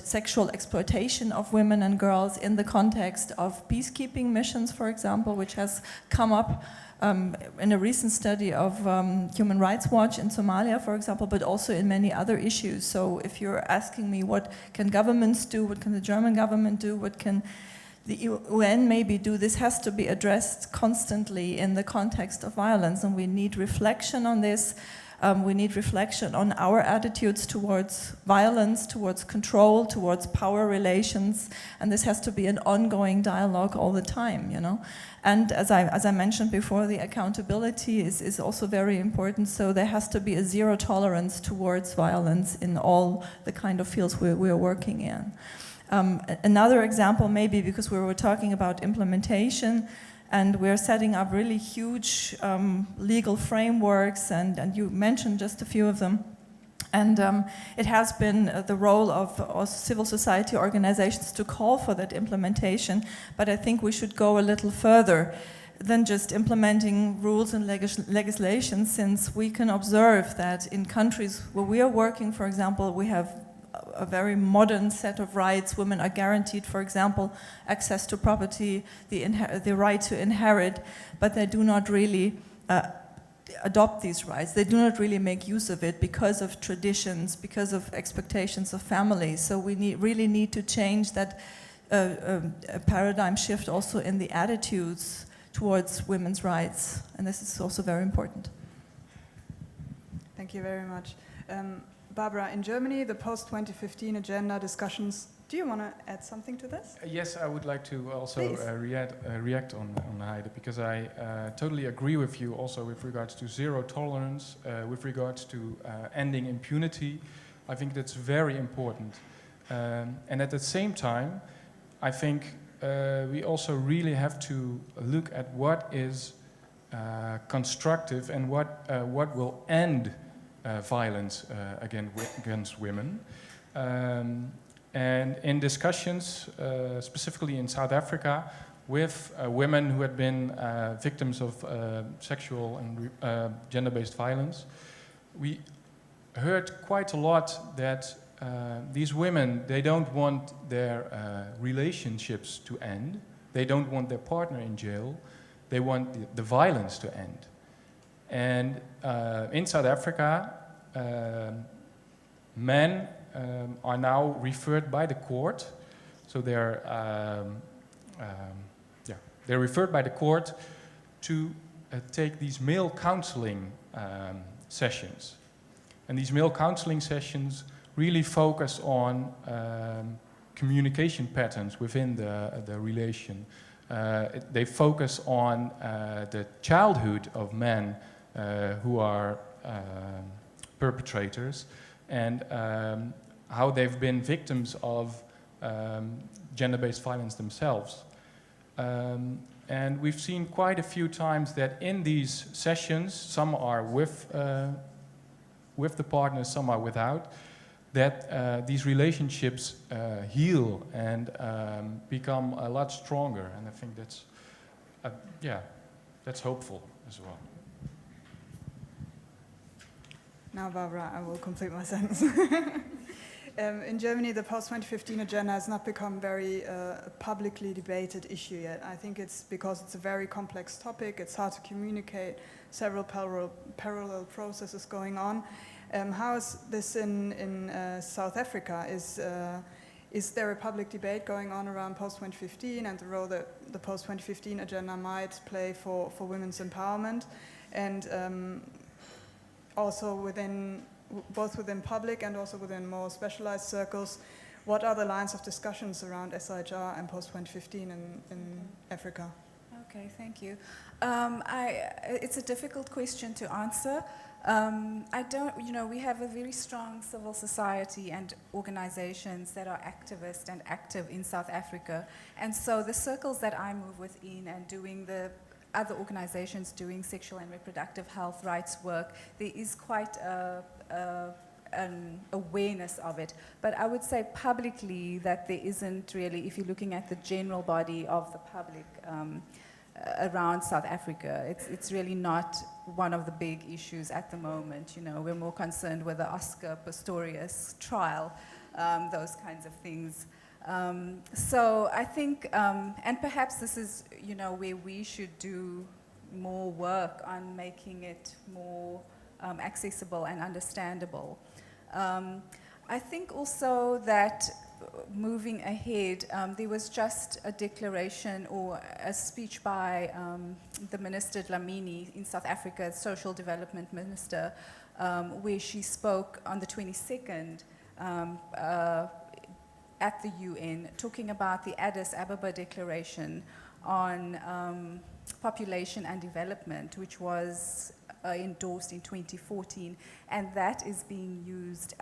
sexual exploitation of women and girls in the context of peacekeeping missions, for example, which has come up in a recent study of Human Rights Watch in Somalia, for example, but also in many other issues. So if you're asking me what can governments do, what can the German government do, what can the UN maybe do, this has to be addressed constantly in the context of violence, and we need reflection on this. We need reflection on our attitudes towards violence, towards control, towards power relations, and this has to be an ongoing dialogue all the time, you know. And as I mentioned before, the accountability is also very important, so there has to be a zero tolerance towards violence in all the kind of fields we're working in. Another example maybe, because we were talking about implementation, and we're setting up really huge legal frameworks, and you mentioned just a few of them. And it has been the role of civil society organizations to call for that implementation, but I think we should go a little further than just implementing rules and legislation, since we can observe that in countries where we are working, for example, we have a very modern set of rights. Women are guaranteed, for example, access to property, the right to inherit, but they do not really adopt these rights. They do not really make use of it because of traditions, because of expectations of families. So we really need to change that paradigm shift also in the attitudes towards women's rights, and this is also very important. Thank you very much. Barbara, in Germany, the post-2015 agenda discussions, do you want to add something to this? Yes, I would like to also react on Heide, because I totally agree with you also with regards to zero tolerance, with regards to ending impunity. I think that's very important. And at the same time, I think we also really have to look at what is constructive and what will end violence against women. And in discussions, specifically in South Africa, with women who had been victims of sexual and gender-based violence, we heard quite a lot that these women, they don't want their relationships to end, they don't want their partner in jail, they want the violence to end. And in South Africa, men are now referred by the court, so they're referred by the court to take these male counseling sessions. And these male counseling sessions really focus on communication patterns within the relation. They focus on the childhood of men who are perpetrators, and how they've been victims of gender-based violence themselves. And we've seen quite a few times that in these sessions, some are with the partners, some are without, that these relationships heal and become a lot stronger. And I think that's hopeful as well. Now, Barbara, I will complete my sentence. In Germany, the post-2015 agenda has not become very publicly debated issue yet. I think it's because it's a very complex topic. It's hard to communicate, several parallel processes going on. How is this in South Africa? Is there a public debate going on around post-2015 and the role that the post-2015 agenda might play for women's empowerment? And also both within public and also within more specialized circles, what are the lines of discussions around SIHR and post-2015 in Africa? Okay, thank you. It's a difficult question to answer. We have a very strong civil society and organizations that are activist and active in South Africa. And so the circles that I move within and doing the other organizations doing sexual and reproductive health rights work, there is quite an awareness of it. But I would say publicly that there isn't really, if you're looking at the general body of the public around South Africa, it's really not one of the big issues at the moment. You know, we're more concerned with the Oscar Pistorius trial, those kinds of things. So I think, and perhaps this is, where we should do more work on making it more accessible and understandable. I think also that moving ahead, there was just a declaration or a speech by the Minister Dlamini in South Africa, Social Development Minister, where she spoke on the 22nd at the UN, talking about the Addis Ababa Declaration on population and development, which was endorsed in 2014, and that is being used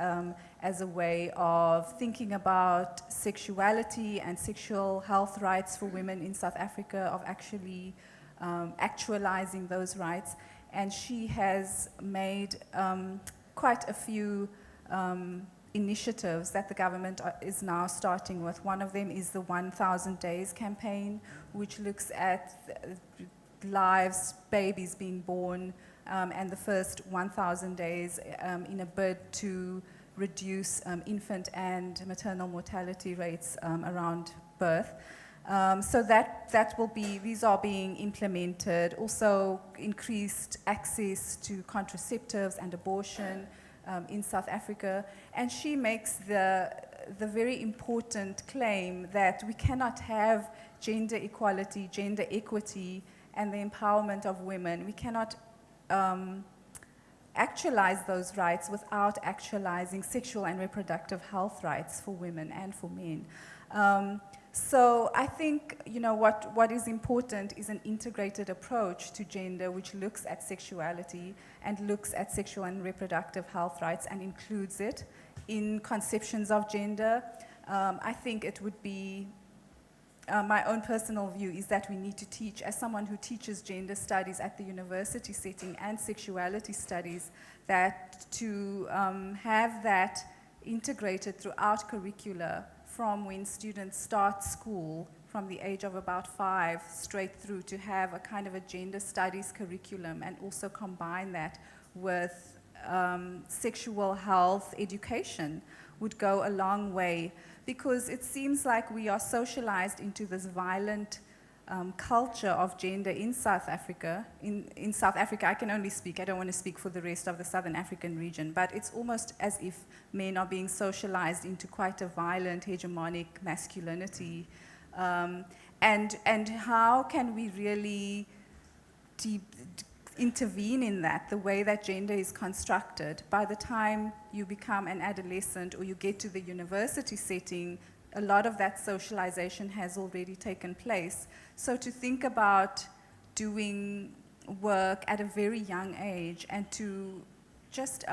as a way of thinking about sexuality and sexual health rights for women in South Africa, of actually actualizing those rights. And she has made quite a few initiatives that the government is now starting with. One of them is the 1,000 Days campaign, which looks at lives, babies being born, and the first 1,000 days in a bid to reduce infant and maternal mortality rates around birth. So that will be, these are being implemented. Also increased access to contraceptives and abortion in South Africa. And she makes the very important claim that we cannot have gender equality, gender equity, and the empowerment of women. We cannot actualize those rights without actualizing sexual and reproductive health rights for women and for men. So I think, you know, what is important is an integrated approach to gender, which looks at sexuality and looks at sexual and reproductive health rights and includes it in conceptions of gender. I think it would be, my own personal view is that we need to teach, as someone who teaches gender studies at the university setting and sexuality studies, that to have that integrated throughout curricula from when students start school, from the age of about 5 straight through, to have a kind of a gender studies curriculum and also combine that with sexual health education would go a long way, because it seems like we are socialized into this violent culture of gender in South Africa. In South Africa, I can only speak, I don't want to speak for the rest of the Southern African region, but it's almost as if men are being socialized into quite a violent, hegemonic masculinity. And how can we really intervene in that, the way that gender is constructed? By the time you become an adolescent or you get to the university setting, a lot of that socialization has already taken place. So to think about doing work at a very young age and to just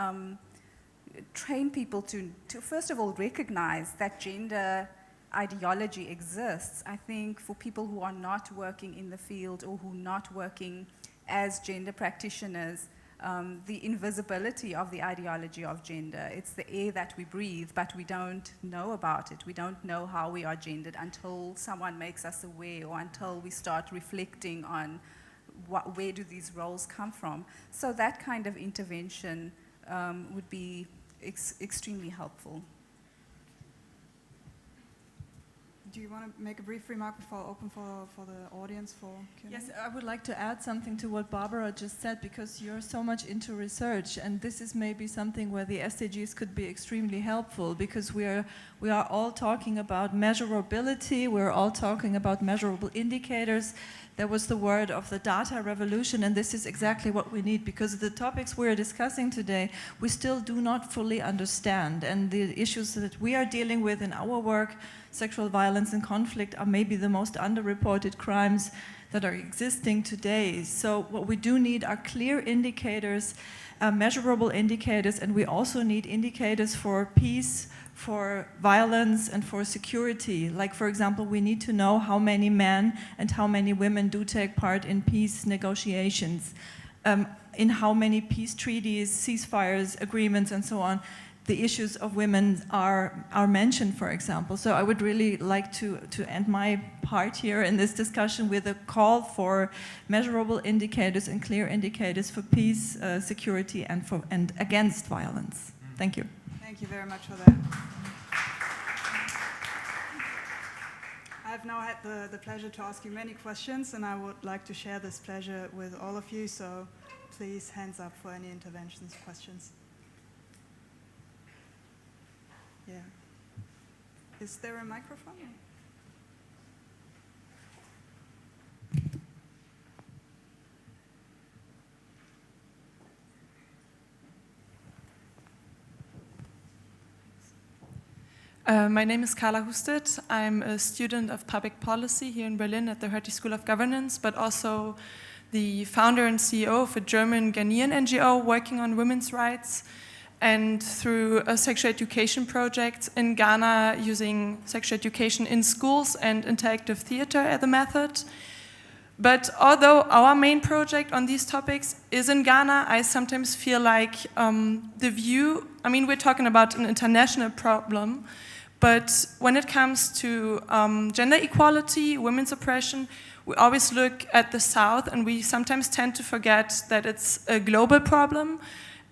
train people to first of all recognize that gender ideology exists. I think for people who are not working in the field or who are not working as gender practitioners, the invisibility of the ideology of gender. It's the air that we breathe, but we don't know about it. We don't know how we are gendered until someone makes us aware or until we start reflecting on where do these roles come from. So that kind of intervention would be extremely helpful. Do you want to make a brief remark before I open for the audience for Q&A? Yes, I would like to add something to what Barbara just said, because you're so much into research, and this is maybe something where the SDGs could be extremely helpful, because we are all talking about measurability, we're all talking about measurable indicators. That was the word of the data revolution, and this is exactly what we need, because the topics we're discussing today, we still do not fully understand, and the issues that we are dealing with in our work, sexual violence and conflict, are maybe the most underreported crimes that are existing today. So what we do need are clear indicators, measurable indicators, and we also need indicators for peace, for violence, and for security. Like, for example, we need to know how many men and how many women do take part in peace negotiations, in how many peace treaties, ceasefires, agreements, and so on. The issues of women are mentioned, for example. So I would really like to end my part here in this discussion with a call for measurable indicators and clear indicators for peace, security, and against violence. Thank you. Thank you very much for that. I've now had the pleasure to ask you many questions, and I would like to share this pleasure with all of you, so please, hands up for any interventions, questions. Yeah. Is there a microphone? My name is Carla Husted. I'm a student of public policy here in Berlin at the Hertie School of Governance, but also the founder and CEO of a German Ghanaian NGO working on women's rights, and through a sexual education project in Ghana using sexual education in schools and interactive theater as a method. But although our main project on these topics is in Ghana, I sometimes feel like the view, I mean, we're talking about an international problem, but when it comes to gender equality, women's oppression, we always look at the South, and we sometimes tend to forget that it's a global problem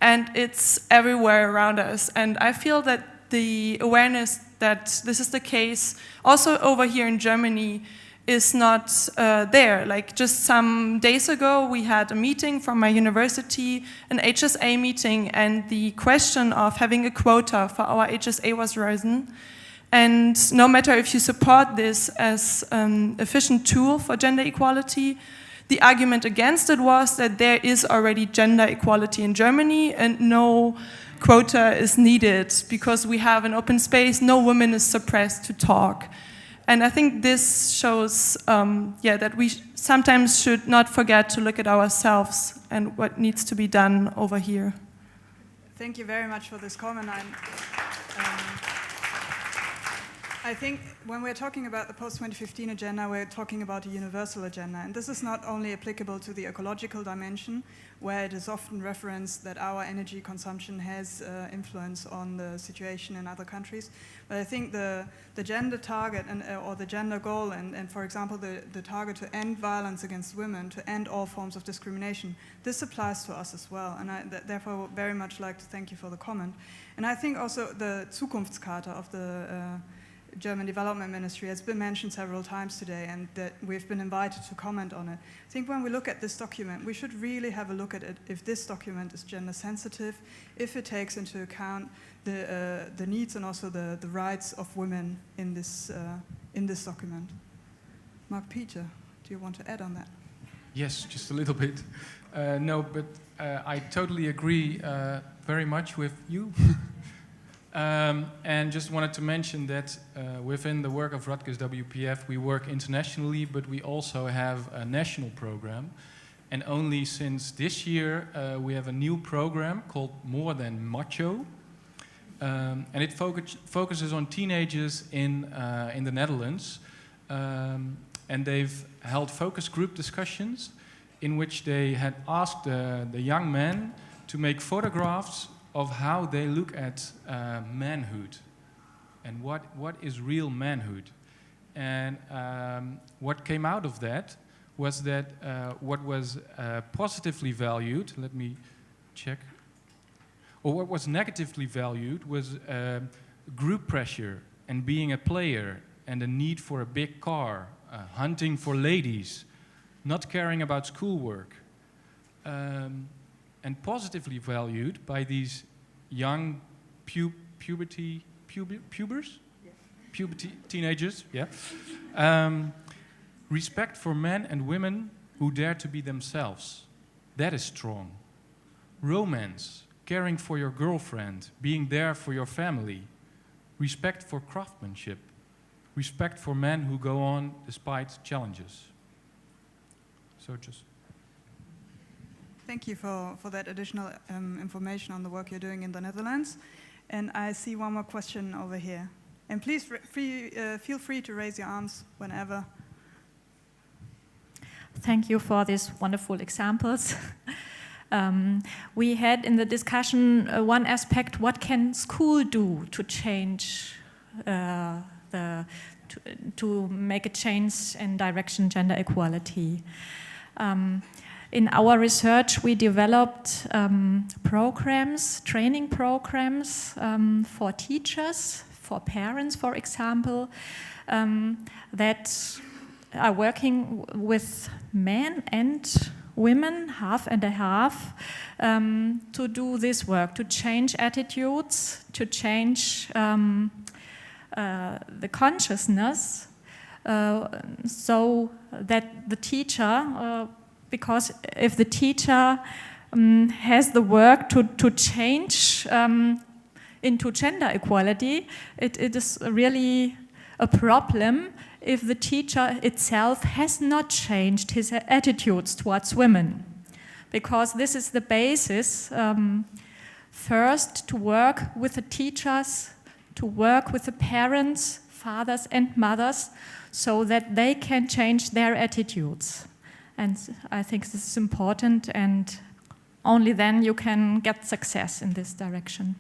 and it's everywhere around us. And I feel that the awareness that this is the case also over here in Germany is not there. Like just some days ago, we had a meeting from my university, an HSA meeting, and the question of having a quota for our HSA was risen. And no matter if you support this as an efficient tool for gender equality, the argument against it was that there is already gender equality in Germany and no quota is needed because we have an open space, no woman is suppressed to talk. And I think this shows that we sometimes should not forget to look at ourselves and what needs to be done over here. Thank you very much for this comment. I think when we're talking about the post-2015 agenda, we're talking about a universal agenda. And this is not only applicable to the ecological dimension, where it is often referenced that our energy consumption has influence on the situation in other countries. But I think the gender target or the gender goal and for example, the target to end violence against women, to end all forms of discrimination, this applies to us as well. And I therefore would very much like to thank you for the comment. And I think also the Zukunftscharta of the German Development Ministry has been mentioned several times today, and that we've been invited to comment on it. I think when we look at this document, we should really have a look at it if this document is gender sensitive, if it takes into account the needs and also the rights of women in this document. Mark Peter, do you want to add on that? Yes, just a little bit. No, but I totally agree very much with you. And just wanted to mention that within the work of Rutgers WPF, we work internationally, but we also have a national program. And only since this year, we have a new program called More Than Macho. And it focuses on teenagers in the Netherlands. And they've held focus group discussions in which they had asked the young men to make photographs of how they look at manhood and what is real manhood. And what came out of that was that what was positively valued, let me check, or what was negatively valued was group pressure and being a player and the need for a big car, hunting for ladies, not caring about schoolwork. And positively valued by these young puberty teenagers, yeah. Respect for men and women who dare to be themselves. That is strong. Romance, caring for your girlfriend, being there for your family. Respect for craftsmanship. Respect for men who go on despite challenges. So just... Thank you for that additional information on the work you're doing in the Netherlands. And I see one more question over here. And please feel free to raise your arms whenever. Thank you for these wonderful examples. We had in the discussion one aspect: what can school do to change to make a change in direction gender equality? In our research, we developed programs, training programs for teachers, for parents, for example, that are working with men and women, half and a half, to do this work, to change attitudes, to change the consciousness so that the teacher, because if the teacher has the work to change into gender equality, it is really a problem if the teacher itself has not changed his attitudes towards women. Because this is the basis, first to work with the teachers, to work with the parents, fathers and mothers, so that they can change their attitudes. And I think this is important, and only then you can get success in this direction.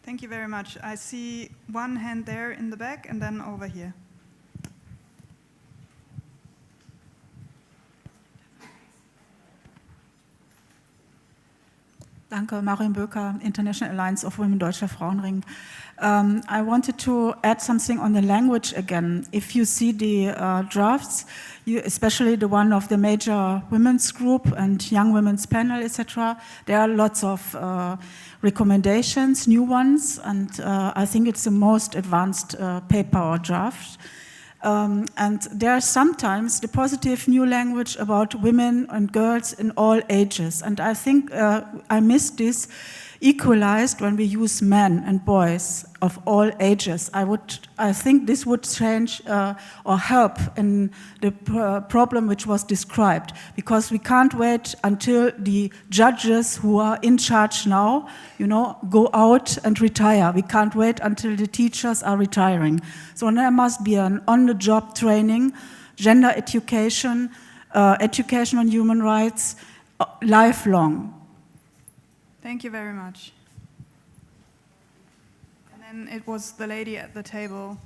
Thank you very much. I see one hand there in the back and then over here. Danke, Marion Böker, International Alliance of Women, Deutscher Frauenring. I wanted to add something on the language again. If you see the drafts, especially the one of the major women's group and young women's panel, etc., there are lots of recommendations, new ones, and I think it's the most advanced paper or draft. And there are sometimes the positive new language about women and girls in all ages. And I think I miss this equalized when we use men and boys of all ages. I think this would change or help in the problem which was described, because we can't wait until the judges who are in charge now, go out and retire. We can't wait until the teachers are retiring. So there must be an on-the-job training, gender education, education on human rights, lifelong. Thank you very much. And then it was the lady at the table.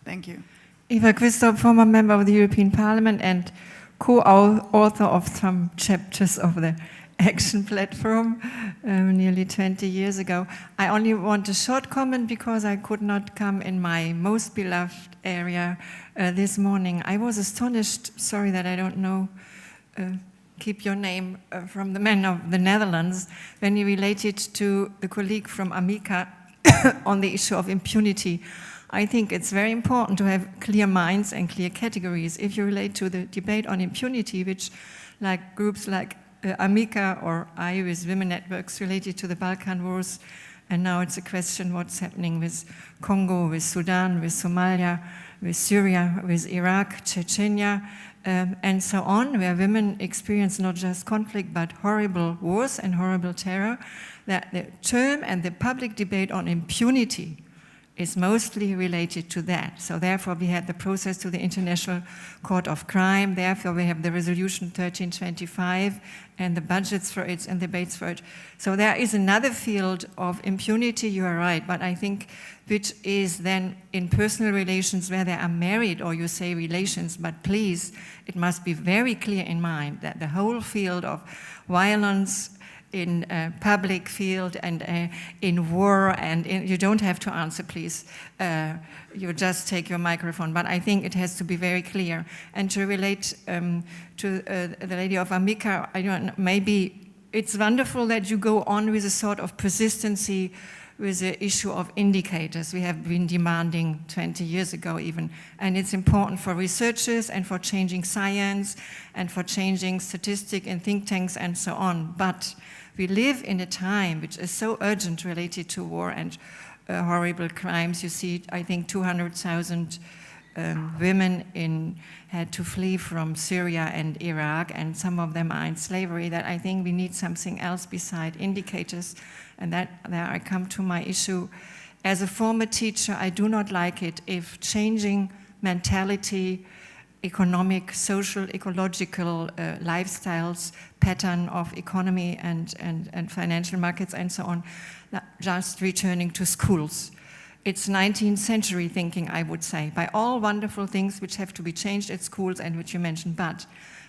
Thank you. Eva Quistorp, former member of the European Parliament and co-author of some chapters of the Action Platform nearly 20 years ago. I only want a short comment because I could not come in my most beloved area this morning. I was astonished, sorry that I don't know, keep your name from the man of the Netherlands, when you related to the colleague from Amica on the issue of impunity. I think it's very important to have clear minds and clear categories. If you relate to the debate on impunity, which like groups like Amica or I with women networks related to the Balkan Wars, and now it's a question what's happening with Congo, with Sudan, with Somalia, with Syria, with Iraq, Chechnya, and so on, where women experience not just conflict but horrible wars and horrible terror, that the term and the public debate on impunity is mostly related to that. So therefore we had the process to the International Court of Crime, therefore we have the resolution 1325 and the budgets for it and debates for it. So there is another field of impunity, you are right, but I think which is then in personal relations where they are married, or you say relations, but please, it must be very clear in mind that the whole field of violence in a public field and in war, and you don't have to answer, please. You just take your microphone. But I think it has to be very clear. And to relate to the lady of Amica, I don't know, maybe it's wonderful that you go on with a sort of persistency with the issue of indicators we have been demanding 20 years ago even. And it's important for researchers and for changing science and for changing statistics and think tanks and so on. But we live in a time which is so urgent related to war and horrible crimes. You see, I think 200,000 women had to flee from Syria and Iraq, and some of them are in slavery, that I think we need something else beside indicators. And that there I come to my issue. As a former teacher, I do not like it if changing mentality, economic, social, ecological lifestyles, pattern of economy and financial markets and so on, just returning to schools. It's 19th century thinking, I would say, by all wonderful things which have to be changed at schools and which you mentioned. But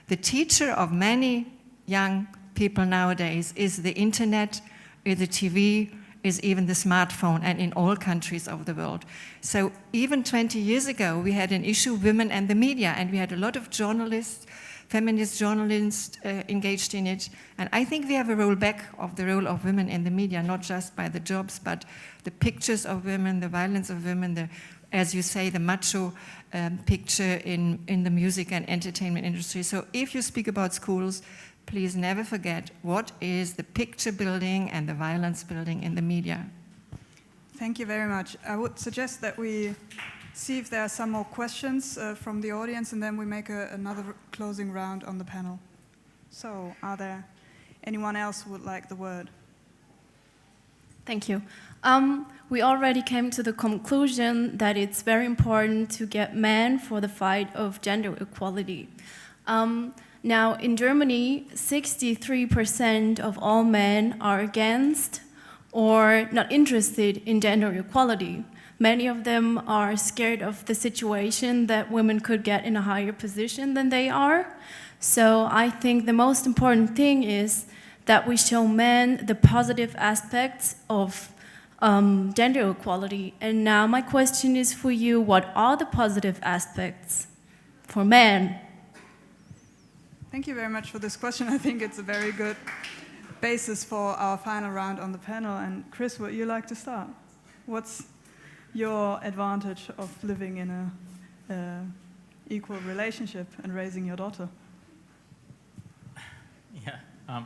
the teacher of many young people nowadays is the internet, is the TV, is even the smartphone, and in all countries of the world. So even 20 years ago, we had an issue, women and the media, and we had a lot of journalists feminist journalists engaged in it. And I think we have a rollback of the role of women in the media, not just by the jobs, but the pictures of women, the violence of women, the, as you say, the macho picture in the music and entertainment industry. So if you speak about schools, please never forget what is the picture building and the violence building in the media. Thank you very much. I would suggest that we see if there are some more questions from the audience, and then we make another closing round on the panel. So, are there anyone else who would like the word? Thank you. We already came to the conclusion that it's very important to get men for the fight of gender equality. Now, in Germany, 63% of all men are against or not interested in gender equality. Many of them are scared of the situation that women could get in a higher position than they are. So I think the most important thing is that we show men the positive aspects of gender equality. And now my question is for you, what are the positive aspects for men? Thank you very much for this question. I think it's a very good basis for our final round on the panel. And Chris, would you like to start? What's your advantage of living in a equal relationship and raising your daughter? Yeah.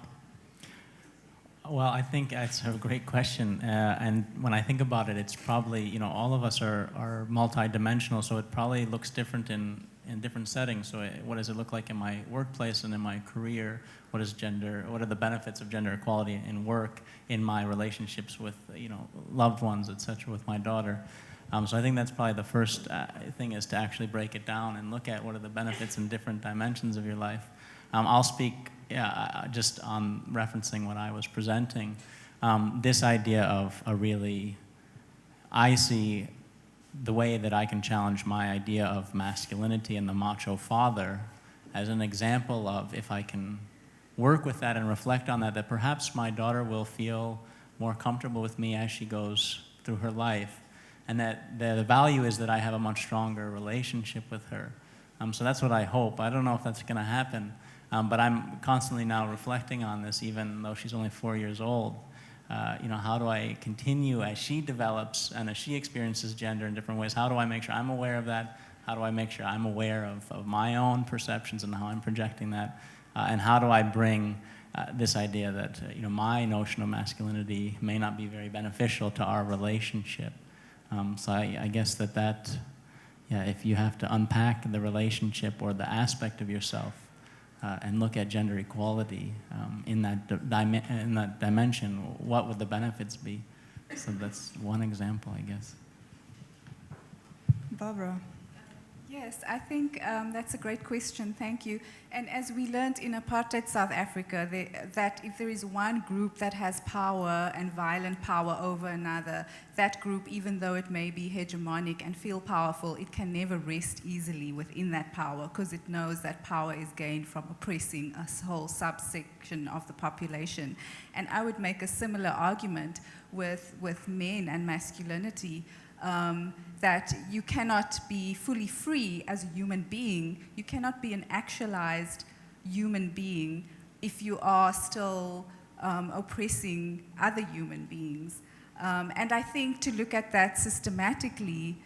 Well, I think it's a great question, and when I think about it, it's probably, you know, all of us are multi-dimensional, so it probably looks different in different settings. So what does it look like in my workplace and in my career? What are the benefits of gender equality in work, in my relationships with, you know, loved ones, etc., with my daughter? So I think that's probably the first thing, is to actually break it down and look at what are the benefits in different dimensions of your life. I'll speak just on referencing what I was presenting. This idea of I see the way that I can challenge my idea of masculinity and the macho father as an example of, if I can work with that and reflect on that, that perhaps my daughter will feel more comfortable with me as she goes through her life. And that the value is that I have a much stronger relationship with her. So that's what I hope. I don't know if that's going to happen. But I'm constantly now reflecting on this, even though she's only 4 years old. You know, how do I continue as she develops and as she experiences gender in different ways? How do I make sure I'm aware of that? How do I make sure I'm aware of my own perceptions and how I'm projecting that? And how do I bring this idea that, you know, my notion of masculinity may not be very beneficial to our relationship? So I guess that, if you have to unpack the relationship or the aspect of yourself, and look at gender equality in that dimension, what would the benefits be? So that's one example, I guess. Barbara. Yes, I think that's a great question, thank you. And as we learned in apartheid South Africa, that if there is one group that has power and violent power over another, that group, even though it may be hegemonic and feel powerful, it can never rest easily within that power, because it knows that power is gained from oppressing a whole subsection of the population. And I would make a similar argument with men and masculinity. That you cannot be fully free as a human being. You cannot be an actualized human being if you are still oppressing other human beings. And I think to look at that systematically,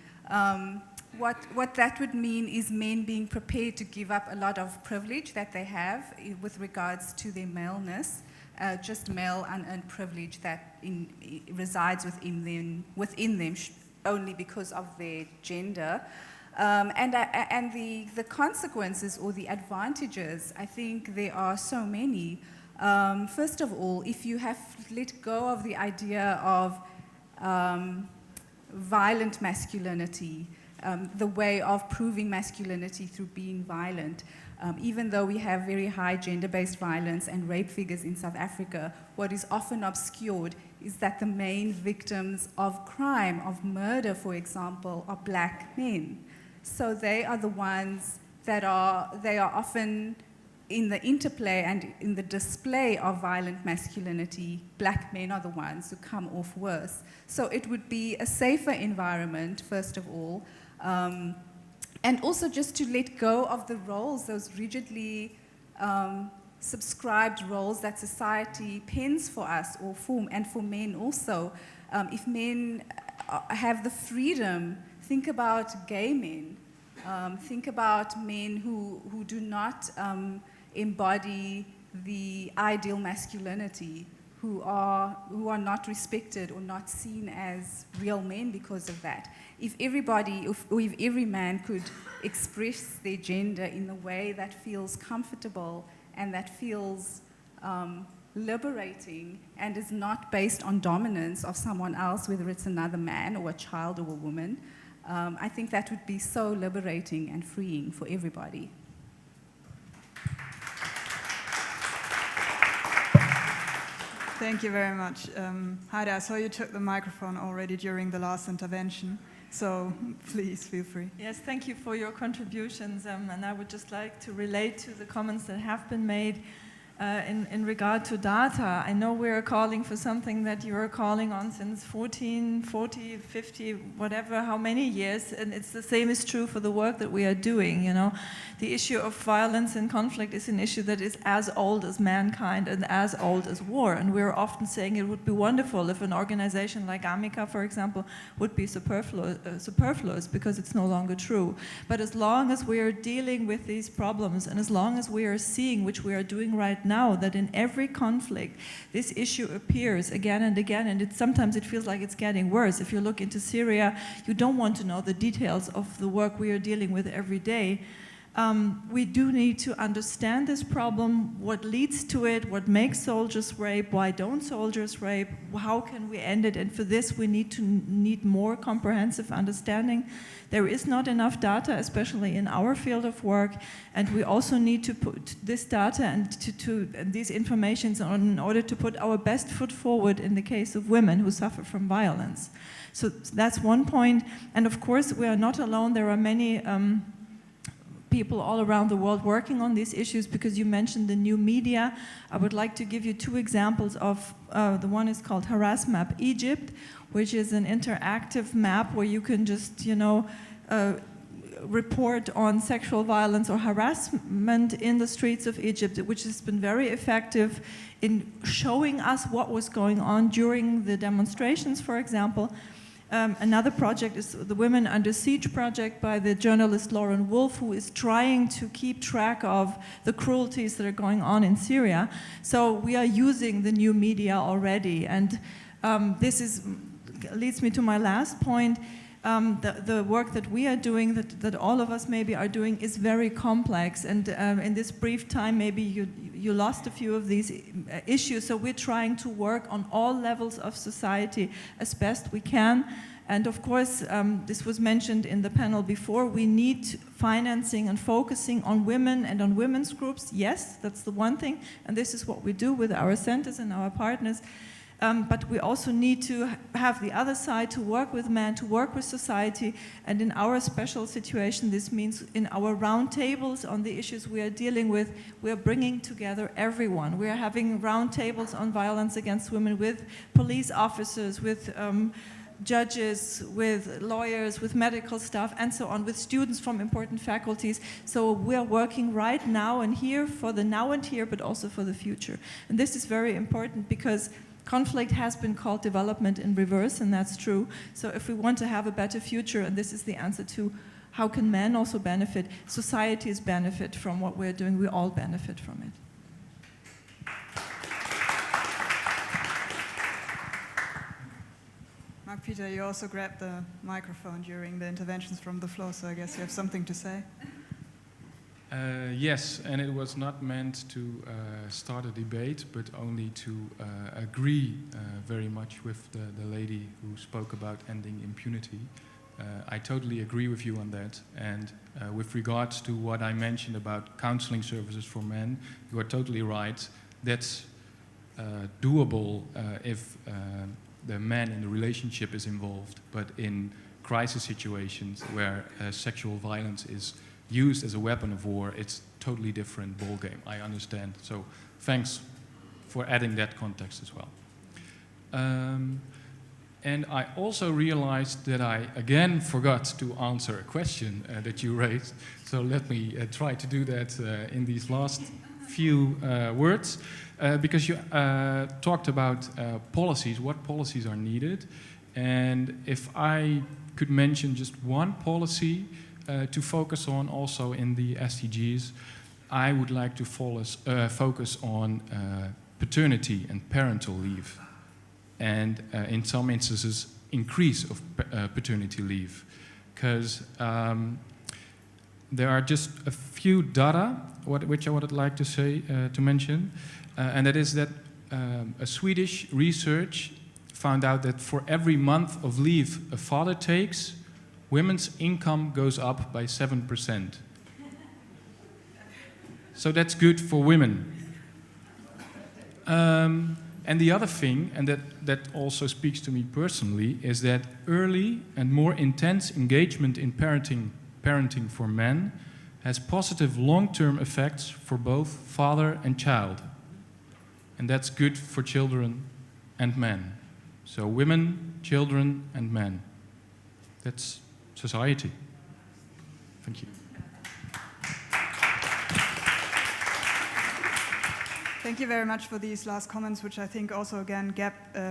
what that would mean is men being prepared to give up a lot of privilege that they have with regards to their maleness, just male unearned privilege that resides within them only because of their gender. And the consequences or the advantages, I think there are so many. First of all, if you have let go of the idea of violent masculinity, the way of proving masculinity through being violent, even though we have very high gender-based violence and rape figures in South Africa, what is often obscured is that the main victims of crime, of murder, for example, are black men. So they are the ones they are often in the interplay and in the display of violent masculinity. Black men are the ones who come off worse. So it would be a safer environment, first of all, and also just to let go of the roles, those rigidly subscribed roles that society pens for us, and for men also. If men have the freedom, think about gay men, think about men who do not embody the ideal masculinity, who are not respected or not seen as real men because of that. If every man could express their gender in a way that feels comfortable and that feels liberating and is not based on dominance of someone else, whether it's another man or a child or a woman, I think that would be so liberating and freeing for everybody. Thank you very much. Heide, I saw you took the microphone already during the last intervention, so please feel free. Yes, thank you for your contributions, and I would just like to relate to the comments that have been made in regard to data. I know we're calling for something that you are calling on since 14, 40, 50, whatever, how many years, and it's the same is true for the work that we are doing, you know. The issue of violence and conflict is an issue that is as old as mankind and as old as war, and we're often saying it would be wonderful if an organization like Amica, for example, would be superfluous because it's no longer true. But as long as we are dealing with these problems, and as long as we are seeing, which we are doing right now, that in every conflict this issue appears again and again, and sometimes it feels like it's getting worse. If you look into Syria, you don't want to know the details of the work we are dealing with every day. We do need to understand this problem, what leads to it, what makes soldiers rape, why don't soldiers rape, how can we end it, and for this we need more comprehensive understanding. There is not enough data, especially in our field of work, and we also need to put this data and these informations on in order to put our best foot forward in the case of women who suffer from violence. So that's one point, and of course we are not alone. There are many people all around the world working on these issues, because you mentioned the new media. I would like to give you two examples of, the one is called Harass Map Egypt, which is an interactive map where you can just, you know, report on sexual violence or harassment in the streets of Egypt, which has been very effective in showing us what was going on during the demonstrations, for example. Another project is the Women Under Siege project by the journalist Lauren Wolfe, who is trying to keep track of the cruelties that are going on in Syria. So we are using the new media already, and this leads me to my last point. The work that we are doing, that all of us maybe are doing, is very complex, and in this brief time maybe you lost a few of these issues, so we're trying to work on all levels of society as best we can. And of course, this was mentioned in the panel before, we need financing and focusing on women and on women's groups. Yes, that's the one thing, and this is what we do with our centers and our partners. But we also need to have the other side, to work with men, to work with society, and in our special situation, this means in our round tables on the issues we are dealing with, we are bringing together everyone. We are having round tables on violence against women with police officers, with judges, with lawyers, with medical staff, and so on, with students from important faculties. So we are working right now and here for the now and here, but also for the future. And this is very important because conflict has been called development in reverse, and that's true. So if we want to have a better future, and this is the answer to how can men also benefit, societies benefit from what we're doing, we all benefit from it. Mark-Peter, you also grabbed the microphone during the interventions from the floor, so I guess you have something to say. Yes, and it was not meant to start a debate, but only to agree very much with the lady who spoke about ending impunity. I totally agree with you on that. And with regards to what I mentioned about counseling services for men, you are totally right. That's doable if the man in the relationship is involved, but in crisis situations where sexual violence is used as a weapon of war, it's totally different ballgame. I understand. So thanks for adding that context as well. And I also realized that I again forgot to answer a question that you raised. So let me try to do that in these last few words because you talked about policies, what policies are needed. And if I could mention just one policy to focus on also in the SDGs, I would like to focus on paternity and parental leave. And in some instances, increase of paternity leave. Because there are just a few data which I would like to say to mention, and that is that a Swedish research found out that for every month of leave a father takes, women's income goes up by 7%. So that's good for women. And the other thing, and that also speaks to me personally, is that early and more intense engagement in parenting for men has positive long-term effects for both father and child. And that's good for children and men. So women, children, and men. That's society. Thank you. Thank you very much for these last comments, which I think also again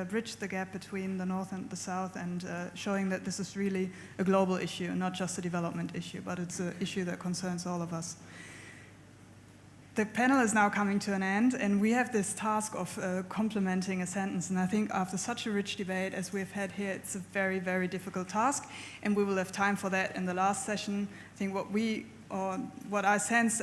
bridge the gap between the North and the South, and showing that this is really a global issue, not just a development issue, but it's an issue that concerns all of us. The panel is now coming to an end, and we have this task of complementing a sentence, and I think after such a rich debate as we've had here, it's a very, very difficult task, and we will have time for that in the last session. I think what I sense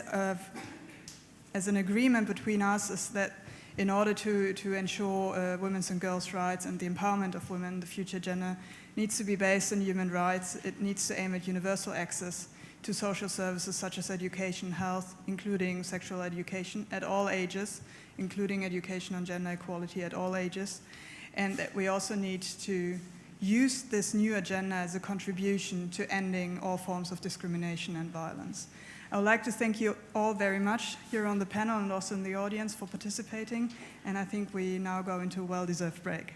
as an agreement between us is that in order to ensure women's and girls' rights and the empowerment of women, the future gender needs to be based on human rights. It needs to aim at universal access to social services such as education, health, including sexual education at all ages, including education on gender equality at all ages, and that we also need to use this new agenda as a contribution to ending all forms of discrimination and violence. I would like to thank you all very much here on the panel and also in the audience for participating, and I think we now go into a well-deserved break.